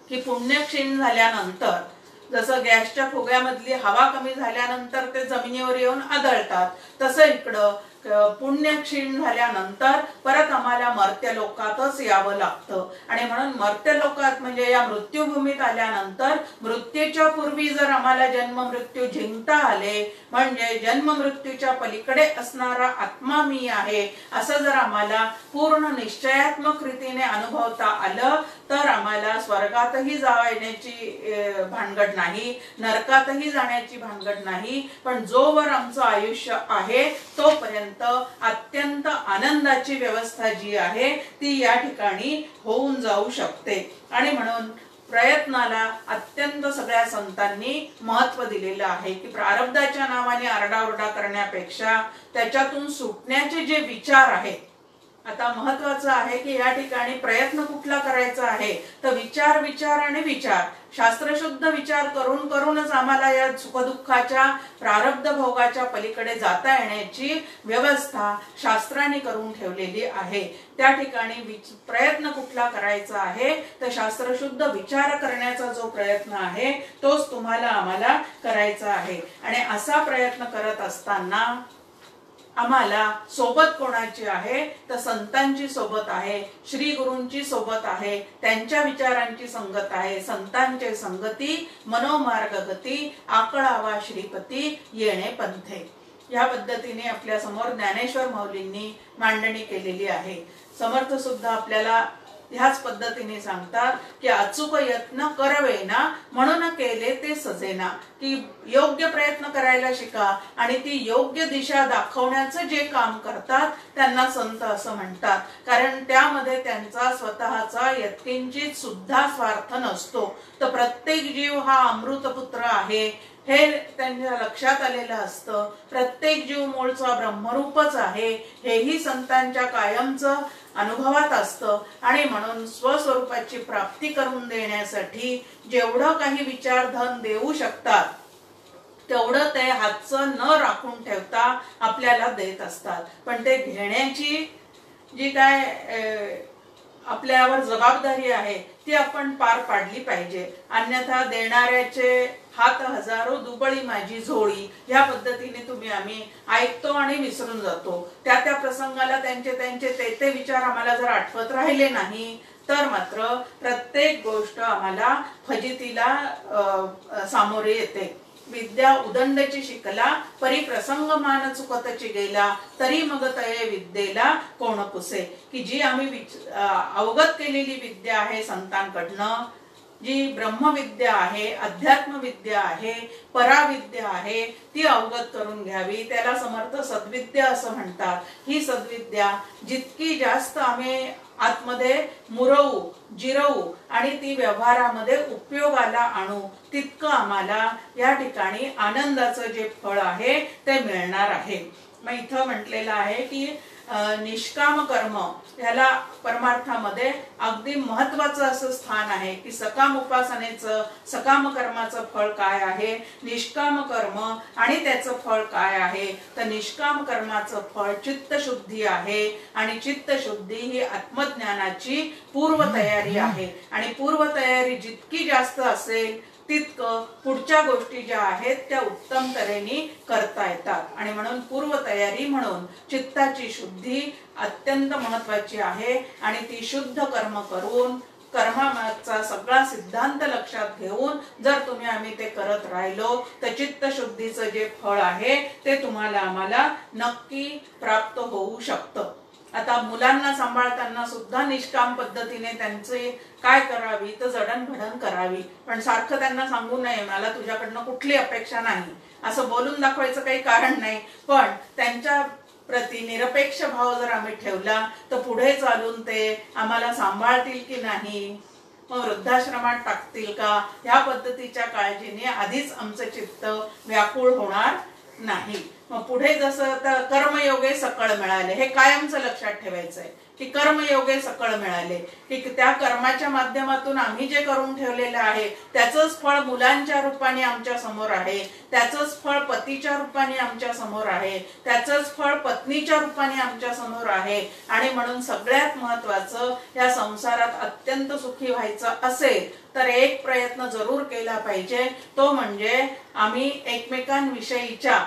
की पुण्य क्षीण झाल्यानंतर जसं गॅसच्या फुग्यामधली हवा कमी झाल्यानंतर ते जमिनीवर येऊन आदळतात तसं इकडं पुण्य क्षीण झाल्यानंतर परत आम्हाला मर्त्य लोकातच यावं लागतं. आणि म्हणून मर्त्य लोकात म्हणजे या मृत्यूभूमीत आल्यानंतर मृत्यूच्या पूर्वी जर आम्हाला जन्म मृत्यू जिंकता आले, म्हणजे जन्म मृत्यूच्या पलीकडे असणारा आत्मा मी आहे असं जर आम्हाला पूर्ण निश्चयात्मक रीतीने अनुभवता आलं, तर आम्हाला स्वर्गातही जाण्याची भानगड नाही, नरकातही जाण्याची भानगड नाही, पण जोवर आमचं आयुष्य आहे तोपर्यंत अत्यंत आनंदाची व्यवस्था जी आहे ती या ठिकाणी होऊन जाऊ शकते. आणि म्हणून प्रयत्नाला अत्यंत सगळ्या संतांनी महत्व दिलेलं आहे की प्रारब्धाच्या नावाने आरडाओरडा करण्यापेक्षा त्याच्यातून सुटण्याचे जे विचार आहेत. आता महत्वाचं आहे की या ठिकाणी प्रयत्न कुठला करायचा आहे तर विचार विचार आणि विचार, शास्त्रशुद्ध विचार करून करूनच आम्हाला या सुखदुःखाच्या प्रारब्ध भोगाच्या पलीकडे जाता येण्याची व्यवस्था शास्त्राने करून ठेवलेली आहे. त्या ठिकाणी प्रयत्न कुठला करायचा आहे तर शास्त्रशुद्ध विचार करण्याचा जो प्रयत्न आहे तोच तुम्हाला आम्हाला करायचा आहे. आणि असा प्रयत्न करत असताना आम्हाला सोबत कोणाची आहे तर संतांची सोबत आहे, श्री गुरूंची सोबत आहे, त्यांच्या विचारांची संगत आहे. संतांचे संगती मनोमार्ग गती, आकळावा श्रीपती येणे पंथे. या पद्धतीने आपल्या समोर ज्ञानेश्वर माऊलींनी मांडणी केलेली आहे. समर्थ सुद्धा आपल्याला ह्याच पद्धतीने सांगतात की अचूक यत्न करवेना म्हणून केले ते सजेना, की योग्य प्रयत्न करायला शिका आणि ती योग्य दिशा दाखवण्याचं जे काम करतात त्यांना संत असं म्हणतात. कारण त्यामध्ये त्यांचा स्वतःचा यत्किंचित सुद्धा स्वार्थ नसतो. तर प्रत्येक जीव हा अमृतपुत्र आहे हे त्यांच्या लक्षात आलेलं असतं. प्रत्येक जीव मूळचा ब्रह्मरूपच आहे हेही संतांच्या कायमचं अनुभवात असतं. आणि म्हणून स्वस्वरूपाची प्राप्ती करून देण्यासाठी जेवढं काही विचारधन देऊ शकतात तेवढं ते हातचं न राखून ठेवता आपल्याला देत असतात. पण ते घेण्याची जी काय आपल्यावर जबाबदारी आहे ती आपण पार पाडली पाहिजे. अन्यथा देणाऱ्याचे हात हजारो दुबळी माझी झोळी या पद्धतीने आम्ही ऐकतो आणि विसरून जातो. त्या त्या प्रसंगाला त्यांचे ते विचार आम्हाला जर आठवत राहिले नाही तर मात्र प्रत्येक गोष्ट आम्हाला फजितीला सामोरे येते. विद्या उदंडची शिकला परी प्रसंग मान चुकतची गेला, तरी मग तये विद्येला कोण पुसे. की जी आम्ही अवगत केलेली विद्या आहे संतांकडनं, जी ब्रह्मविद्या आहे, अध्यात्म विद्या आहे, पराविद्या आहे, ती अवगत करून घ्यावी. त्याला समर्थ सद्विद्या असं म्हणतात. ही सद्विद्या जितकी जास्त आम्ही आतमध्ये मुरवू जिरवू आणि ती व्यवहारामध्ये उपयोगाला आणू तितकं आम्हाला या ठिकाणी आनंदाचं जे फळ आहे ते मिळणार आहे. मग इथं म्हटलेलं आहे की निष्काम कर्म याला परमार्थामध्ये अगदी महत्वाचं असं स्थान आहे की सकाम उपासनेचं सकाम कर्माचं फळ काय आहे, निष्काम कर्म आणि त्याचं फळ काय आहे. तर निष्काम कर्माचं फळ चित्तशुद्धी आहे आणि चित्तशुद्धी ही आत्मज्ञानाची पूर्वतयारी आहे. आणि पूर्वतयारी जितकी जास्त असेल तितकं पुढच्या गोष्टी ज्या आहेत त्या उत्तम तऱ्हेने करता येतात. आणि म्हणून पूर्वतयारी म्हणून चित्ताची शुद्धी अत्यंत महत्वाची आहे. आणि ती शुद्ध कर्म करून कर्माचा सगळा सिद्धांत लक्षात घेऊन जर आम्ही ते करत राहिलो तर चित्तशुद्धीचं जे फळ आहे ते तुम्हाला आम्हाला नक्की प्राप्त होऊ शकतं. आता मुलांना सांभाळताना सुद्धा निष्काम पद्धतीने त्यांचे काय करावी तर जडणघडण करावी. पण सारखं त्यांना सांगू नये मला तुझ्याकडनं कुठली अपेक्षा नाही असं बोलून दाखवायचं काही कारण नाही. पण त्यांच्या प्रति निरपेक्ष भाव जर आम्ही ठेवला तर पुढे चालून ते आम्हाला सांभाळतील की नाही, मग वृद्धाश्रमात टाकतील का, या पद्धतीच्या काळजीने आधीच आमचं चित्त व्याकुळ होणार नाही. मग पुढे जसं तर कर्मयोगे सकळ मिळाले हे कायमचं लक्षात ठेवायचंय की कर्मयोगे सकळ मिळाले की त्या कर्माच्या माध्यमातून आम्ही जे करून ठेवलेलं आहे त्याचंच फळ मुलांच्या रूपाने आमच्या समोर आहे, त्याचंच फळ पतीच्या रूपाने आमच्या समोर आहे, त्याचंच फळ पत्नीच्या रूपाने आमच्या समोर आहे. आणि म्हणून सगळ्यात महत्वाचं या संसारात अत्यंत सुखी व्हायचं असेल तर एक प्रयत्न जरूर केला पाहिजे. तो म्हणजे आम्ही एकमेकांविषयीच्या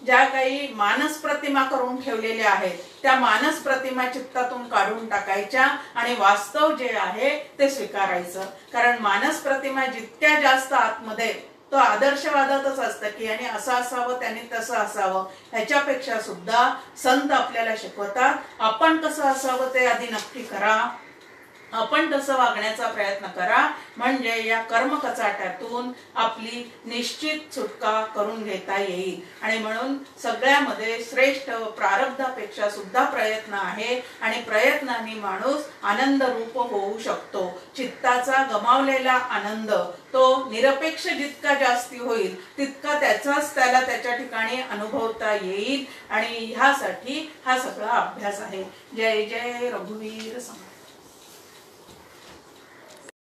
ज्या काही मानस प्रतिमा करून ठेवलेल्या आहेत त्या मानस प्रतिमा चित्तातून काढून टाकायच्या आणि वास्तव जे आहे ते स्वीकारायचं. कारण मानस प्रतिमा जितक्या जास्त आतमध्ये तो आदर्शवादातच असतं की आणि असं असावं त्याने तसं असावं, ह्याच्यापेक्षा सुद्धा संत आपल्याला शिकवतात आपण कसं असावं ते आधी नक्की करा, आपण तसं वागण्याचा प्रयत्न करा, म्हणजे या कर्म कचाट्यातून आपली निश्चित सुटका करून घेता येईल. आणि म्हणून सगळ्यामध्ये श्रेष्ठ प्रारब्धापेक्षा सुद्धा प्रयत्न आहे आणि प्रयत्नाने माणूस आनंद रूप होऊ शकतो. चित्ताचा गमावलेला आनंद तो निरपेक्ष जितका जास्ती होईल तितका त्याचाच त्याला त्याच्या ठिकाणी अनुभवता येईल. आणि ह्यासाठी हा सगळा अभ्यास आहे. जय जय रघुवीर समर्थ.